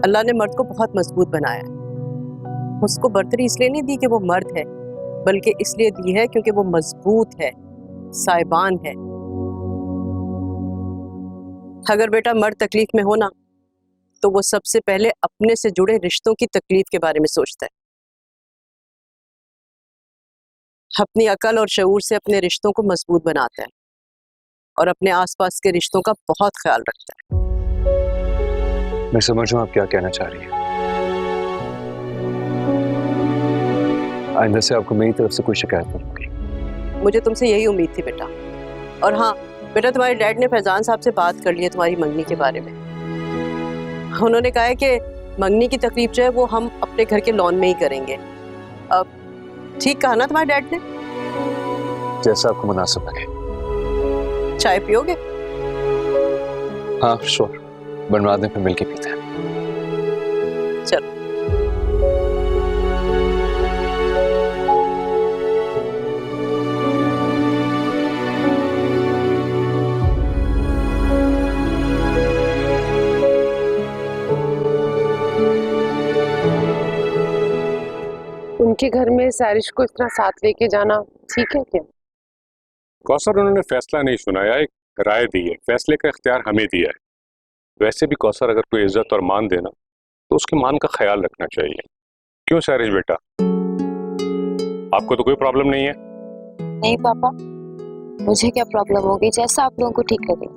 अल्लाह ने मर्द को बहुत मजबूत बनाया है। उसको बर्तरी इसलिए नहीं दी कि वो मर्द है, बल्कि इसलिए दी है क्योंकि वो मजबूत है, साइबान है। अगर बेटा मर्द तकलीफ में हो ना, तो वो सबसे पहले अपने से जुड़े रिश्तों की तकलीफ के बारे में सोचता है। अपनी अकल और शऊर से अपने रिश्तों को मजबूत बनाता है और अपने आसपास के रिश्तों का बहुत ख्याल रखता है।
मैं समझ रहा हूं आप क्या कहना चाह रही हैं। आइंदा से आपको मेरी तरफ से कोई शिकायत नहीं होगी।
मुझे तुमसे यही उम्मीद थी बेटा। और हाँ बेटा, तुम्हारे डैड ने फैजान साहब से बात कर ली है तुम्हारी मंगनी के बारे में। उन्होंने कहा है कि मंगनी की तकलीफ जो है वो हम अपने घर के लॉन में ही करेंगे। अब ठीक कहा ना तुम्हारे डैड ने?
जैसा आपको मुनासिब लगे।
चाय पियोगे?
हाँ श्योर, बनवा दें, फिर मिलके पीते हैं।
चलो।
उनके घर में सैरिश को इतना साथ लेके जाना ठीक है क्या?
कौसर, उन्होंने फैसला नहीं सुनाया, एक राय दी है, फैसले का इख्तियार हमें दिया है। वैसे भी कौसर अगर कोई इज्जत और मान देना तो उसके मान का ख्याल रखना चाहिए। क्यों सैरिश बेटा, आपको तो कोई प्रॉब्लम नहीं है?
नहीं पापा, मुझे क्या प्रॉब्लम होगी, जैसा आप लोगों को ठीक लगे।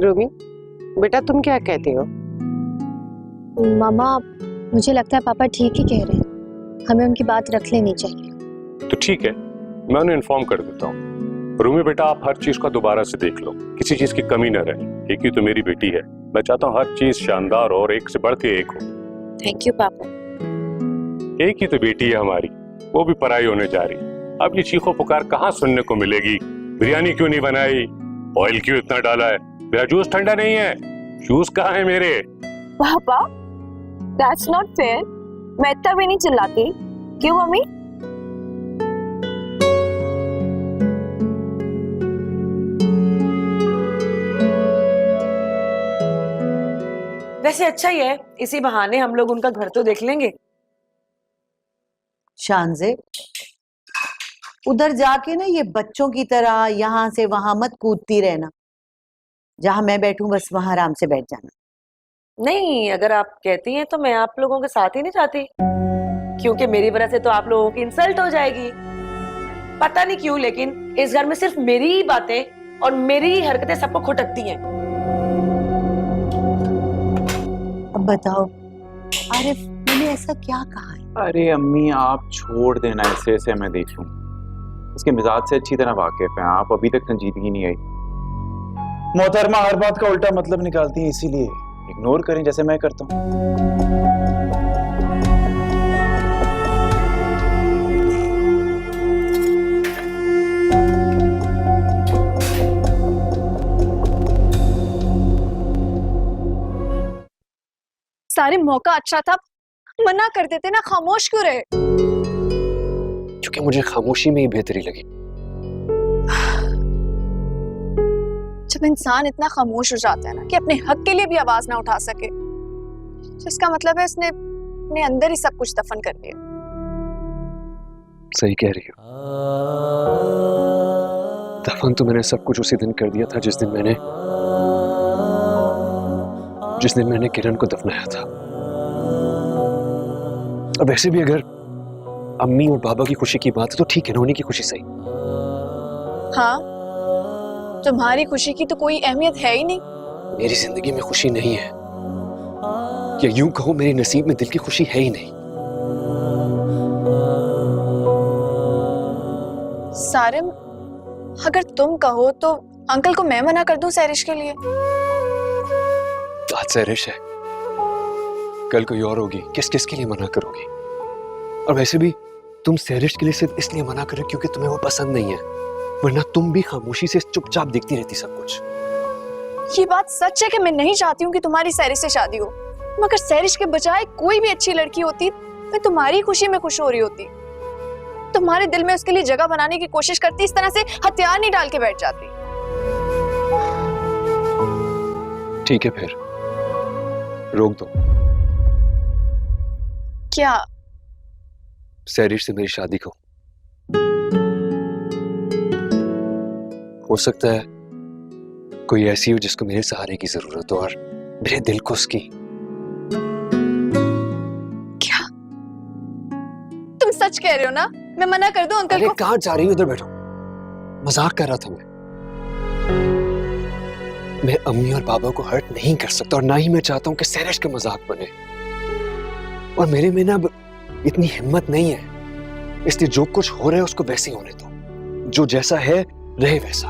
रूमी बेटा, तुम क्या कहती हो?
मामा, मुझे लगता है पापा ठीक ही कह रहे हैं, हमें उनकी बात रख लेनी चाहिए।
तो ठीक है, मैं उन्हें इन्फॉर्म कर देता हूँ। रूमी बेटा, आप हर चीज का दोबारा से देख लो, किसी चीज की कमी न रहे। एक ही तो मेरी बेटी है, मैं चाहता हूँ हर चीज शानदार और एक से बढ़ के एक हो।
थैंक यू पापा।
एक ही तो बेटी है हमारी, वो भी पराई होने जा रही। अब ये चीखो पुकार कहाँ सुनने को मिलेगी? बिरयानी क्यों नहीं बनाई, ऑयल क्यों इतना डाला है, मेरा जूस ठंडा नहीं है, जूस कहाँ है मेरे?
पापा, दैट्स नॉट फेयर। मैं इतना भी नहीं चिल्लाती। क्यों मम्मी?
वैसे अच्छा ही है, इसी बहाने हम लोग उनका घर तो देख लेंगे।
शानजे, उधर जाके ना ये बच्चों की तरह यहाँ से वहां मत कूदती रहना। जहां मैं बैठूं बस वहां आराम से बैठ जाना।
नहीं, अगर आप कहती हैं तो मैं आप लोगों के साथ ही नहीं चाहती, क्योंकि मेरी वजह से तो आप लोगों की इंसल्ट हो जाएगी। पता नहीं क्यों, लेकिन इस घर में सिर्फ मेरी ही बातें और मेरी ही हरकतें सबको खटकती हैं।
अब बताओ आरिफ, मैंने ऐसा क्या कहा है?
अरे अम्मी, आप छोड़ देना, ऐसे ऐसे मैं देख लूं। इसके मिजाज से अच्छी तरह वाकिफ हैं आप, अभी तक संजीदगी नहीं आई। मोहतरमा हर बात का उल्टा मतलब निकालती हैं, इसीलिए इग्नोर करें जैसे मैं करता हूँ।
सारे मौका अच्छा था, मना कर देते ना, खामोश क्यों रहे?
क्योंकि मुझे खामोशी में ही बेहतरी लगी।
जब इंसान इतना खामोश हो जाता है ना कि अपने हक के लिए भी आवाज ना उठा सके, जिसका मतलब है इसने अपने अंदर ही सब कुछ दफन कर दिया।
सही कह रही हो। दफन तो मैंने सब कुछ उसी दिन कर दिया था जिस दिन मैंने
जिस दिन मैंने किरण को दफनाया था। और वैसे भी अगर अम्मी और बाबा की खुशी की बात है तो ठीक है ना, उन्हीं की खुशी सही।
हाँ, तुम्हारी खुशी की तो कोई अहमियत है ही नहीं।
मेरी जिंदगी में खुशी नहीं है, या यूं कहो मेरे नसीब में दिल की खुशी है ही नहीं।
सारिम, अगर तुम कहो तो अंकल को मैं मना कर दूं सैरिश के लिए।
आज सैरिश है, कल कोई और होगी, किस किस के लिए मना करोगी? और वैसे भी तुम सैरिश के लिए सिर्फ इसलिए मना करो क्योंकि तुम्हें वो पसंद नहीं है, वरना तुम भी खामोशी से चुपचाप देखती रहती सब कुछ।
ये बात सच है कि मैं नहीं चाहती हूँ कि तुम्हारी सैरिश से शादी हो, मगर सैरिश के बजाय कोई भी अच्छी लड़की होती मैं तुम्हारी खुशी में खुश हो रही होती। तुम्हारे दिल में उसके लिए जगह बनाने की कोशिश करती, इस तरह से हथियार नहीं डाल के बैठ जाती।
ठीक है, फिर रोक दो।
क्या?
सैरिश से मेरी शादी को। हो सकता है कोई ऐसी हो जिसको मेरे सहारे की जरूरत हो और मेरे दिल को उसकी।
क्या तुम सच कह रहे हो ना? मैं मना कर दूं अंकल को?
कहाँ जा रही हो? उधर बैठो, मजाक कर रहा था मैं अम्मी और बाबा को हर्ट नहीं कर सकता और ना ही मैं चाहता हूं कि सैरिश का मजाक बने। और मेरे में ना अब इतनी हिम्मत नहीं है, इसलिए जो कुछ हो रहा है उसको वैसे ही होने दो, जो जैसा है रहे वैसा।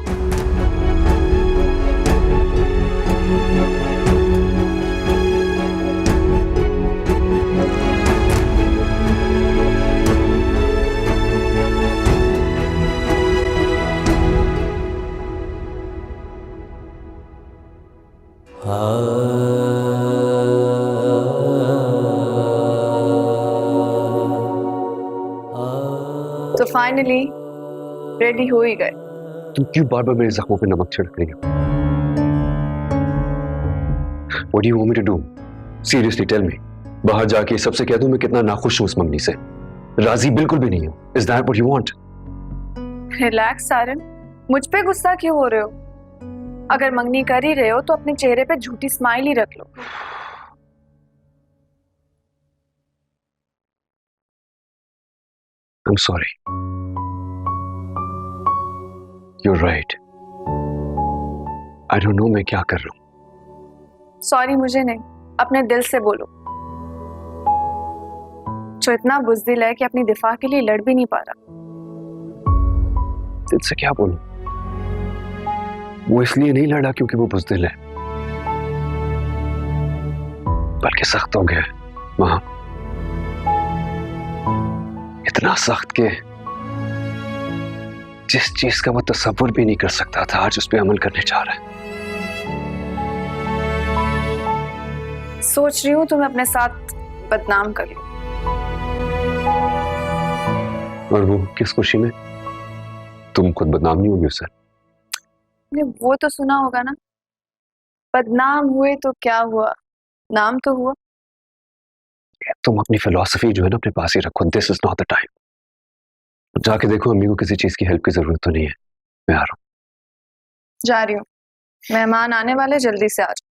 तो फाइनली रेडी हो ही गए।
तुम क्यों बार बार मेरे जख्मों पे नमक छिड़क रही हो? What do you want me to do? Seriously, tell me. बाहर जाके सबसे कह दूं मैं कितना नाखुश हूं उस मंगनी से, राजी बिल्कुल भी नहीं हूं। Is that what you want?
Relax Sarim, मुझ पे गुस्सा क्यों हो रहे हो? अगर मंगनी कर ही रहे हो तो अपने चेहरे पे झूठी स्माइल ही रख लो।
I'm sorry. You're right. I don't know मैं क्या कर रहा हूँ।
सॉरी मुझे नहीं, अपने दिल से बोलो, जो इतना बुज़दिल है कि अपनी दिफा के लिए लड़ भी नहीं पा रहा।
दिल से क्या बोलूं? वो इसलिए नहीं लड़ा क्योंकि वो बुज़दिल है, बल्कि सख्त हो गया मां, इतना सख्त के जिस चीज का वो तसव्वुर भी नहीं कर सकता था आज उस पर अमल करने जा रहा है।
सोच रही हूँ तुम्हें अपने साथ बदनाम कर लूं।
और वो किस खुशी में? तुम खुद बदनाम नहीं होगी उससे?
वो तो सुना होगा ना, बदनाम हुए तो क्या हुआ, नाम तो हुआ।
तुम अपनी फिलॉसफी जो है ना अपने पास ही रखो। This is not the time. जाके देखो अम्मी को किसी चीज की हेल्प की जरूरत तो नहीं है, मैं आ रहा हूँ।
जा रही हूँ, मेहमान आने वाले, जल्दी से आ जाओ।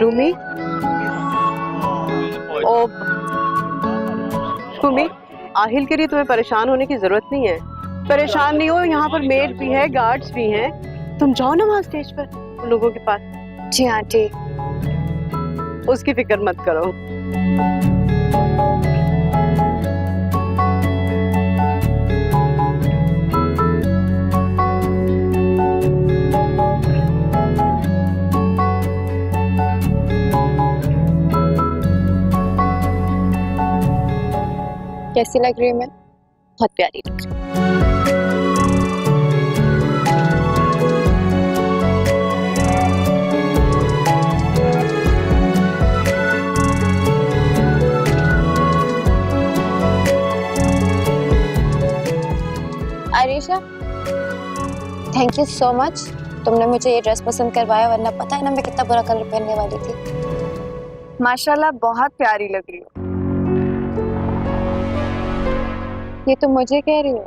रूमी, ओ रूमी, आहिल के लिए तुम्हें परेशान होने की जरूरत नहीं है। परेशान नहीं हो, यहाँ पर मेड भी है, गार्ड्स भी हैं। तुम जाओ ना वहाँ स्टेज पर उन लोगों के पास।
जी आंटी।
उसकी फिक्र मत करो।
कैसी लग रही हूँ मैं? बहुत प्यारी लग रही हूँ।
Alisha, thank you so much. तुमने मुझे ये ड्रेस पसंद करवाया, वरना पता है ना मैं कितना बुरा कलर पहनने वाली थी।
माशाल्लाह बहुत प्यारी लग रही हो।
ये तुम मुझे कह रही हो?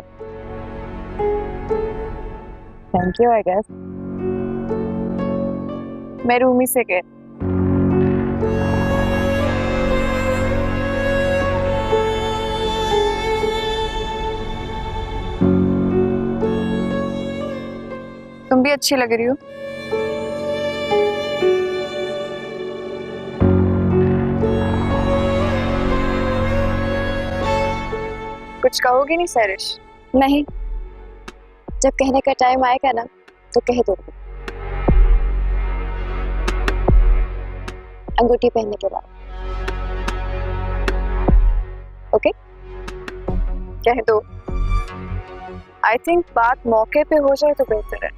Thank you I guess.
मैं रूमी से कह। तुम भी अच्छी लग रही हो। कुछ कहोगी नहीं सैरिश?
नहीं, जब कहने का टाइम आएगा ना तो कह दूंगी, अंगूठी पहनने के बाद। ओके?
कह दो। आई थिंक बात मौके पे हो जाए तो बेहतर है।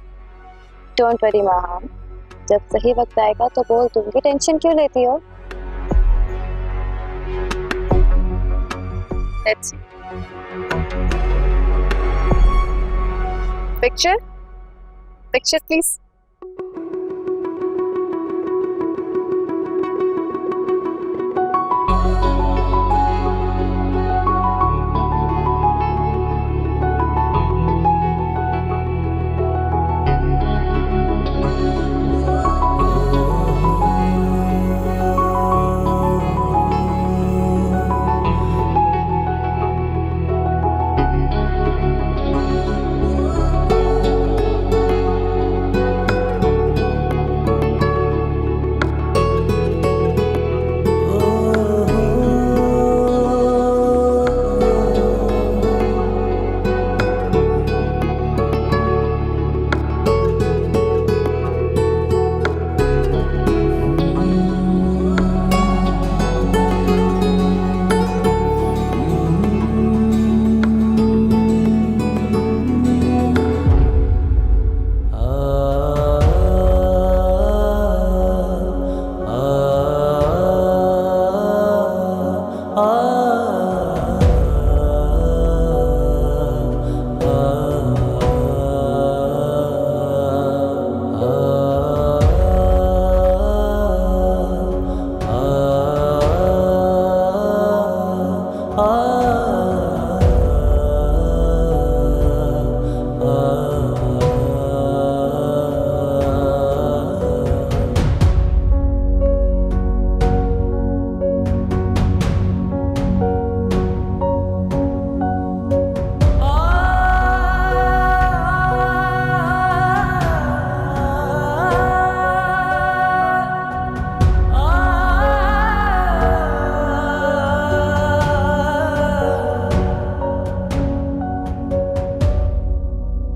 डोंट वरी माम, जब सही वक्त आएगा तो बोल दूंगी, टेंशन क्यों लेती हो?
Let's see. Picture please.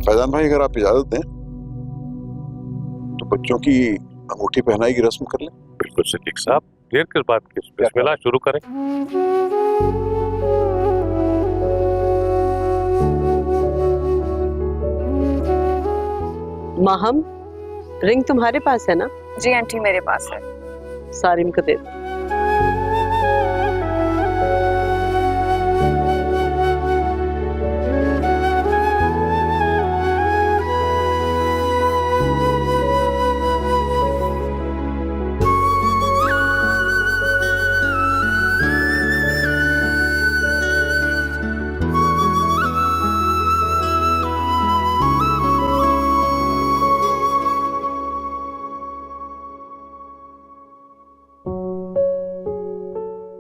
Faizan भाई, अगर आप इजाजत दें तो बच्चों की अंगूठी पहनाई की रस्म कर लें।
बिल्कुल सिद्दीक साहब, देर किस बात की, बिस्मिल्लाह शुरू करें।
माहम, रिंग तुम्हारे पास है ना?
जी आंटी, मेरे पास है।
सारिम को दे दो।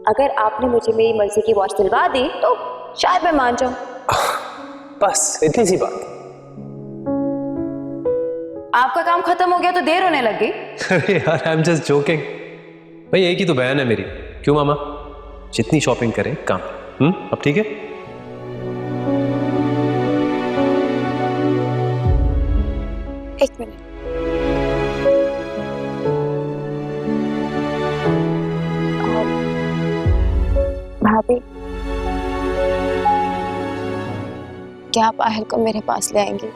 अगर आपने मुझे मेरी मर्जी की वॉच दिलवा दी तो शायद मैं मान जाऊं।
बस इतनी सी बात।
आपका काम खत्म हो गया तो देर होने लगी।
अरे यार, आई एम जस्ट जोकिंग। भाई एक ही तो बयान है मेरी। क्यों मामा? जितनी शॉपिंग करें काम। अब ठीक है?
एक मिनट। भाभी, क्या आप आहिल को मेरे पास ले आएंगी?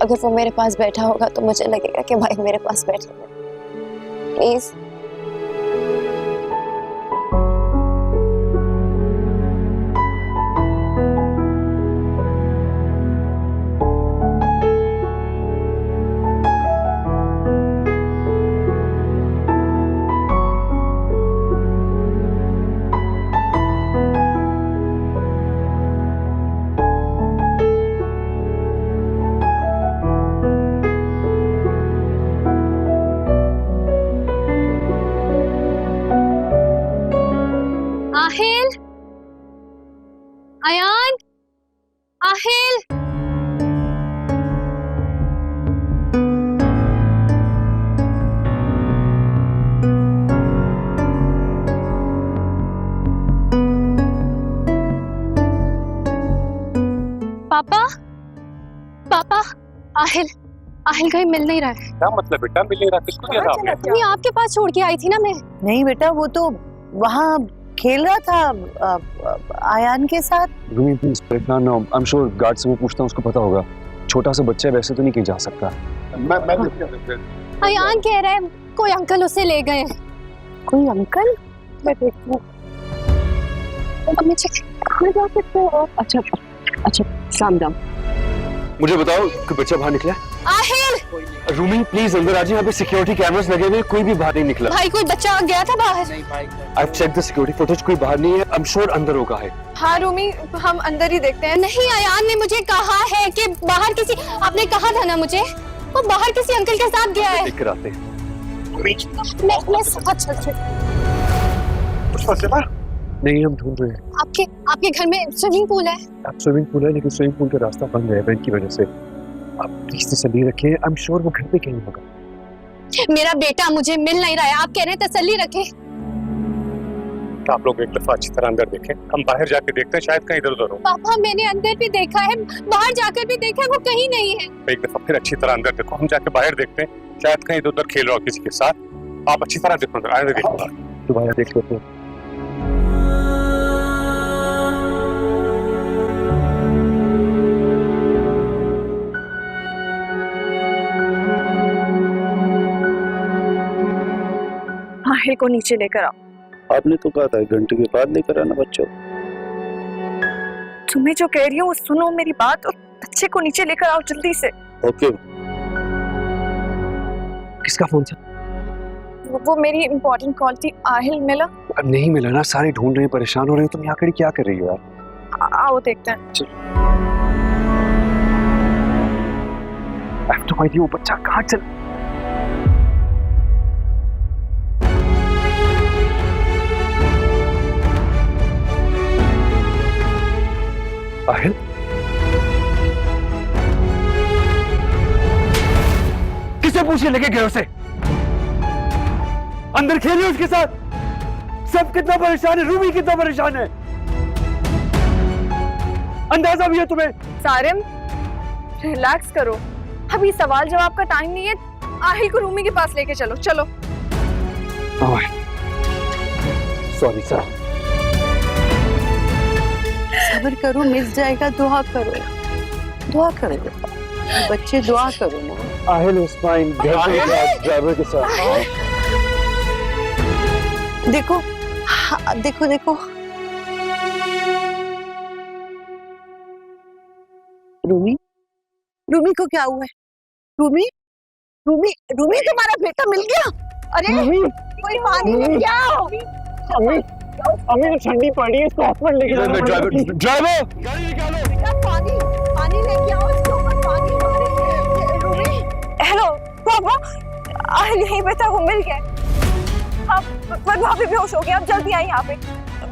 अगर वो मेरे पास बैठा होगा तो मुझे लगेगा कि भाई मेरे पास बैठे हैं। प्लीज।
पापा पापा आहिल आहिल कहीं मिल नहीं रहा है।
क्या मतलब बेटा, मिल नहीं रहा? किसको दिया था आपने?
नहीं, आपके पास छोड़ के आई थी ना मैं।
नहीं बेटा, वो तो वहाँ खेल रहा था आयान के साथ।
रूमी प्लीज परेशान ना हो, आई एम श्योर गार्ड से मैं पूछता हूँ, उसको पता होगा। छोटा सा बच्चा है, वैसे तो नहीं कहीं जा सकता।
मैं
अयान कह रहा है कोई अंकल उसे ले गए।
कोई अंकल? मैं देखती हूँ।
अम्मी चेक कहाँ जा सकते हो?
अच्छा अच्छा, साम दाम।
मुझे बताओ कि बच्चा बाहर निकला?
आहिल
रूमी प्लीज अंदर आ जाइए, यहाँ पे सिक्योरिटी कैमरास लगे हुए, कोई भी बाहर नहीं निकला।
भाई कोई बच्चा गया था बाहर?
I check the security footage, कोई बाहर नहीं है। आई एम श्योर अंदर होगा है।
हाँ रूमी, हम अंदर ही देखते हैं।
नहीं, अयान ने मुझे कहा है कि बाहर किसी, आपने कहा था ना मुझे, वो बाहर किसी अंकल के साथ गया है।
देख कर आते हैं।
मैं अच्छा
नहीं, हम ढूंढ रहे हैं।
आपके घर में स्विमिंग पूल है?
अब स्विमिंग पूल है, लेकिन स्विमिंग पूल का रास्ता बंद है बैंक की वजह से। आप प्लीज तसल्ली रखें, आई एम श्योर वो घर पे कहीं होगा।
मेरा बेटा मुझे मिल नहीं रहा है, आप कह रहे हैं तसल्ली रखें।
आप लोग एक दफा अच्छी तरह अंदर देखें, हम बाहर जाके देखते हैं, शायद कहीं इधर उधर हो।
पापा मैंने अंदर भी देखा है, बाहर जाकर भी देखा है, वो कहीं नहीं है।
एक दफा फिर अच्छी तरह अंदर देखो, हम जाके बाहर देखते हैं, शायद कहीं इधर उधर खेल रहा हो किसी के साथ। आप अच्छी तरह देखो अंदर, आगे देखो।
दोबारा देख लेते हैं।
आहिल को नीचे लेकर आओ।
आपने तो कहा था 1 घंटे के बाद लेकर आना बच्चों।
तुम्हें जो कह रही हूँ सुनो मेरी बात, और बच्चे को नीचे लेकर आओ जल्दी से।
ओके।
किसका फोन था?
वो मेरी इम्पोर्टेंट कॉल थी। आहिल मिला?
अब नहीं मिला ना, सारे ढूंढ रहे हैं, परेशान हो रहे हो। तुम यहाँ खड़ी क्या कर रही हो यार?
आओ देखते हैं।
तो वो बच्चा कहाँ चल? आहिल, किसे पूछ के लेके गए उसे? अंदर खेलिए उसके साथ। सब कितना परेशान है, रूमी कितना परेशान है, अंदाजा भी है तुम्हें?
सारिम रिलैक्स करो, अभी सवाल जवाब का टाइम नहीं है। आहिल को रूमी के पास लेके चलो। चलो।
Sorry sir.
सब्र करो, मिल जाएगा। दुआ करो, दुआ करो बच्चे, दुआ करो ना।
आहिल इज फाइन, ड्राइवर के साथ।
देखो हाँ, देखो देखो रूमी, रूमी को क्या हुआ है? रूमी, रूमी, रूमी तुम्हारा बेटा मिल गया? अरे कोई पानी लेके आओ।
अभी ठंडी पड़ी है, इसको हॉस्पिटल लेके जाना।
ड्राइवर गाड़ी निकालो।
बेटा पानी, पानी लेके आओ, इसके ऊपर पानी मारे। रूमी,
हेलो पापा, आहिल यहीं पे था, वो मिल गया। आप पर वहाँ पे बेहोश हो गया। आप जल्दी आइए यहाँ पे,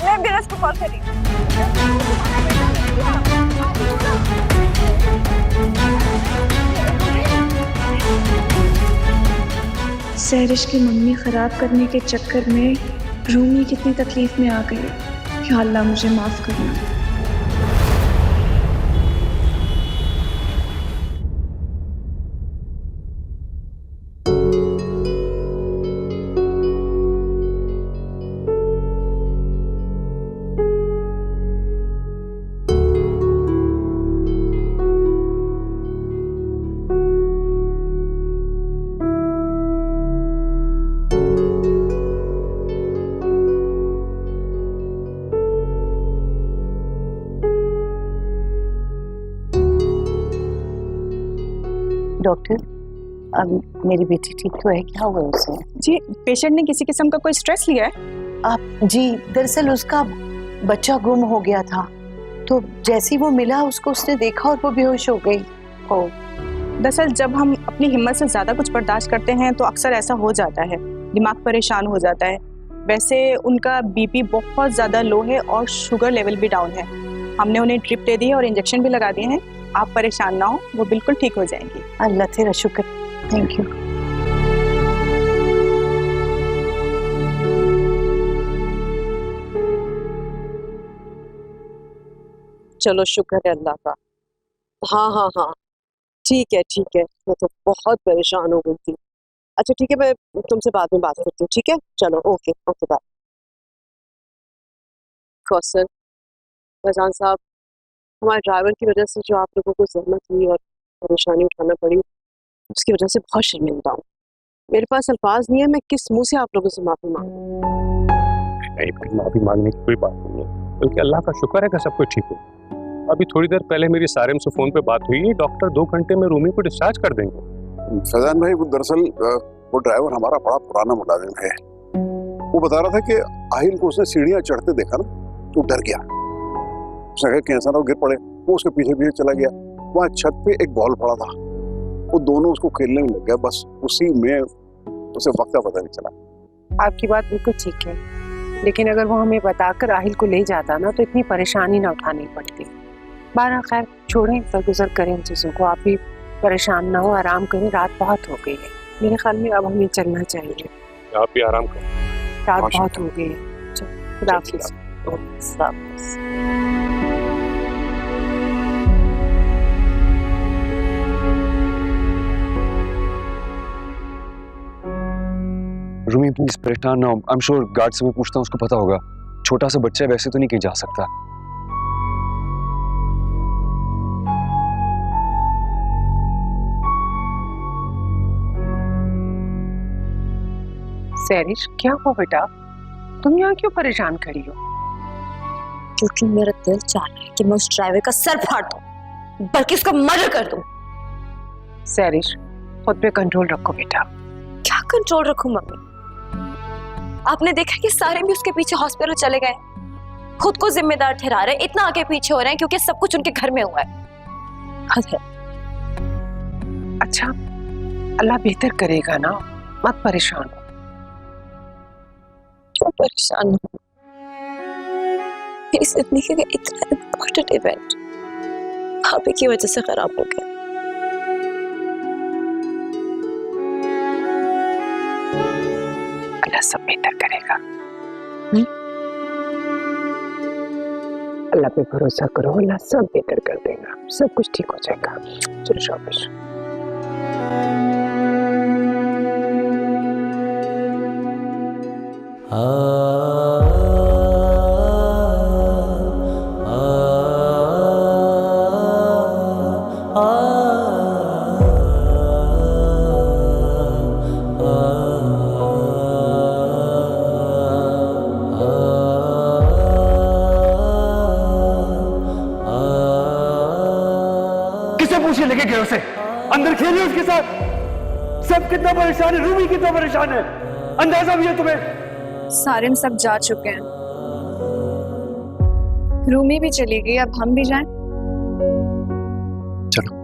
मैं एम्बुलेंस को कॉल कर रही हूँ। सहरिश की मम्मी खराब करने के चक्कर में रूमी कितनी तकलीफ में आ गई। या अल्लाह मुझे माफ करना।
डॉक्टर, अब मेरी बेटी ठीक तो है? क्या हुआ उसे?
जी, पेशेंट ने किसी किस्म का कोई स्ट्रेस लिया है?
आप जी, दरअसल उसका बच्चा गुम हो गया था, तो जैसे ही वो मिला उसको उसने देखा और वो बेहोश हो गई।
ओह, दरअसल जब हम अपनी हिम्मत से ज़्यादा कुछ बर्दाश्त करते हैं तो अक्सर ऐसा हो जाता है, दिमाग परेशान हो जाता है। वैसे उनका बीपी बहुत ज़्यादा लो है और शुगर लेवल भी डाउन है। हमने उन्हें ड्रिप दे दी है और इंजेक्शन भी लगा दिए हैं। आप परेशान ना हो, वो बिल्कुल ठीक हो जाएंगी।
अल्लाह तेरा शुक्र, थैंक यू।
चलो शुक्र है अल्लाह का, हाँ हाँ हाँ, ठीक है, मैं तो बहुत परेशान हो गई थी। अच्छा ठीक है, मैं तुमसे बाद में बात करती हूँ, ठीक है? चलो, okay okay, bye. Kausar, Faizan साहब, हमारे ड्राइवर की वजह से जो आप लोगों को जहमत हुई और परेशानी उठाना पड़ी, उसकी वजह से बहुत शर्मिंदा हूँ। मेरे पास अल्फाज नहीं है, मैं किस मुंह से आप लोगों से माफी मांगूं।
नहीं भाई, माफी मांगने की कोई बात नहीं है, बल्कि अल्लाह का शुक्र है कि सब कुछ ठीक हो। अभी थोड़ी देर पहले मेरी सारिम से फोन पे बात हुई, डॉक्टर 2 घंटे में रूमी को डिस्चार्ज कर देंगे।
फैजान भाई, वो दरअसल वो ड्राइवर हमारा बड़ा पुराना मुलाजिम है। वो बता रहा था कि आहिल को उसने सीढ़ियां चढ़ते देखा ना, तो डर गया। उसने कहा कि ऐसा ना हो गिर पड़े, वो उसके पीछे पीछे चला गया। वहाँ छत पे एक बॉल पड़ा था, वो दोनों उसको खेलने में लग गया, बस उसी में उसे वक्त का पता नहीं चला।
आपकी बात बिल्कुल ठीक है, लेकिन अगर वो हमें बताकर आहिल को ले जाता ना, तो इतनी परेशानी ना उठानी पड़ती। बारह खैर छोड़ें, दरगुजर करें उन चीज़ों को। आप भी परेशान ना हो, आराम करें, रात बहुत हो गई है। मेरे ख्याल में अब हमें चलना चाहिए।
आप भी आराम करें,
रात बहुत हो गई है। खुदा हाफिज़।
रूमी प्लीज परेशान ना हो, आई एम श्योर गार्ड से मैं पूछता हूँ, उसको पता होगा। छोटा सा बच्चा है, वैसे तो नहीं कहीं जा सकता।
सैरिश, क्या हुआ बेटा? तुम यहाँ क्यों परेशान खड़ी हो?
क्योंकि मेरा दिल चाह रहा है कि मैं उस ड्राइवर का सर फाड़ दूं, बल्कि उसका मर्डर कर दूं।
सैरिश, खुद पे कंट्रोल रखो बेटा।
क्या कंट्रोल रखूं मम्मी? आपने देखा कि सारे भी उसके पीछे हॉस्पिटल चले गए, खुद को जिम्मेदार ठहरा रहे, इतना आगे पीछे हो रहे हैं क्योंकि सब कुछ उनके घर में हुआ है। हद है।
अच्छा, अल्लाह बेहतर करेगा ना, मत परेशान हो।
क्यों परेशान हूँ? मेरी जिंदगी का इतना इम्पोर्टेंट इवेंट भाभी की वजह से खराब हो गया।
अल्लाह सब बेहतर करेगा। अल्लाह पे भरोसा करो, अल्लाह सब बेहतर कर देगा, सब कुछ ठीक हो जाएगा। चलो शाबाश।
किसे पूछे लेके गए उसे? अंदर खेलिए उसके साथ। सब कितना परेशान है, रूमी कितना परेशान है, अंदाजा भी है तुम्हें?
सारिम सब जा चुके हैं, रूमी भी चली गई, अब हम भी जाएं?
चलो।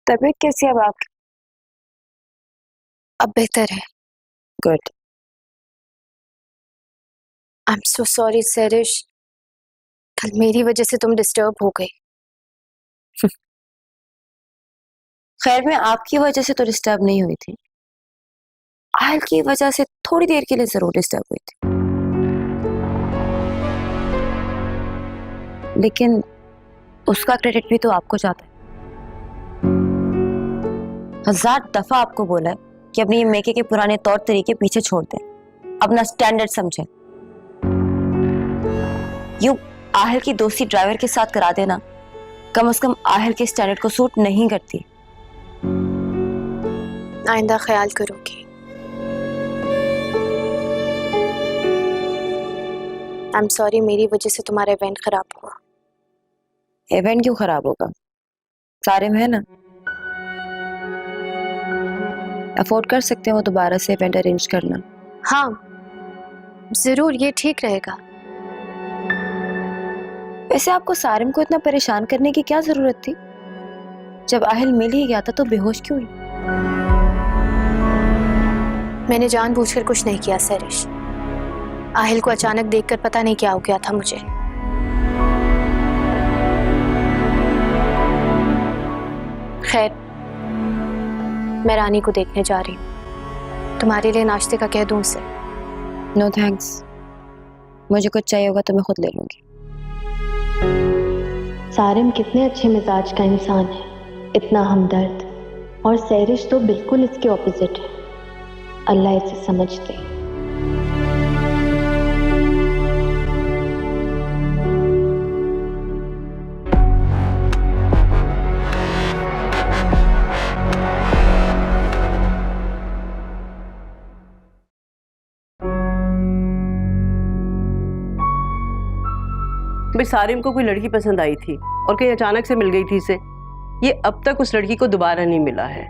तबीयत कैसी है अब आपकी? अब बेहतर है। Good. I am so sorry Sarish, कल मेरी वजह से तुम डिस्टर्ब हो गई। खैर मैं आपकी वजह से तो डिस्टर्ब नहीं हुई थी, आयल की वजह से थोड़ी देर के लिए जरूर डिस्टर्ब हुई थी, लेकिन उसका क्रेडिट भी तो आपको जाता है। 1000 दफा आपको बोला है कि अपनी मेके के पुराने तौर तरीके पीछे छोड़ दें, अपना स्टैंडर्ड समझें। यू आहिल की दोस्ती ड्राइवर के साथ करा देना कम से कम आहिल के स्टैंडर्ड को सूट नहीं करती। आइंदा ख्याल करूंगी। आई एम सॉरी, मेरी वजह से तुम्हारा इवेंट खराब हुआ। इवेंट क्यों खराब होगा? सारे में है ना, अफोर्ड कर सकते हो दोबारा से इवेंट अरेंज करना?
हाँ जरूर, ये ठीक रहेगा।
वैसे आपको सारिम को इतना परेशान करने की क्या जरूरत थी? जब आहिल मिल ही गया था तो बेहोश क्यों हुई?
मैंने जानबूझकर कुछ नहीं किया सैरिश। आहिल को अचानक देखकर पता नहीं क्या हो गया था मुझे। खैर, मैं रानी को देखने जा रही हूँ। तुम्हारे लिए नाश्ते का कह दूं उसे?
नो थैंक्स, मुझे कुछ चाहिए होगा तो मैं खुद ले लूंगी।
सारिम कितने अच्छे मिजाज का इंसान है, इतना हमदर्द, और सैरिश तो बिल्कुल इसके ऑपोजिट है। अल्लाह इसे समझ दे।
भाई सारिम को कोई लड़की पसंद आई थी और कहीं अचानक से मिल गई थी इसे। ये अब तक उस लड़की को दोबारा नहीं मिला है।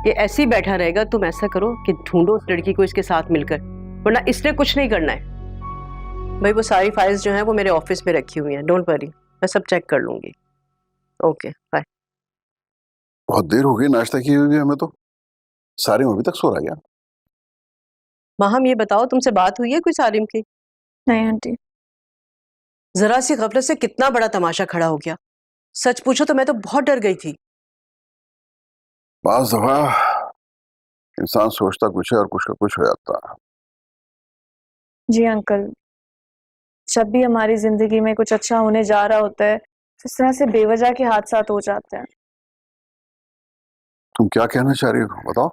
ये ऐसे ही बैठा रहेगा। तुम ऐसा करो कि ढूंढो उस लड़की को इसके साथ मिलकर, वरना इसने कुछ नहीं करना है। भाई वो सारी फाइल्स जो हैं वो मेरे ऑफिस में रखी हुई हैं, डोंट वरी, मैं सब चेक कर लूंगी। Okay bye.
बहुत देर हो गई नाश्ता किए हुए हमें तो। सारिम अभी तक सो रहा गया।
माहम ये बताओ तुमसे बात हुई है कोई सारिम की?
नहीं आंटी।
जरा सी गफलत से कितना बड़ा तमाशा खड़ा हो गया। सच पूछो तो मैं तो बहुत डर गई थी।
बाज़ दफा इंसान सोचता कुछ है और कुछ का कुछ हो जाता है।
जी अंकल, जब भी हमारी जिंदगी में कुछ अच्छा होने जा रहा होता है तो इस तरह से बेवजह के हादसात हो जाते हैं।
तुम क्या कहना चाह रही हो बताओ?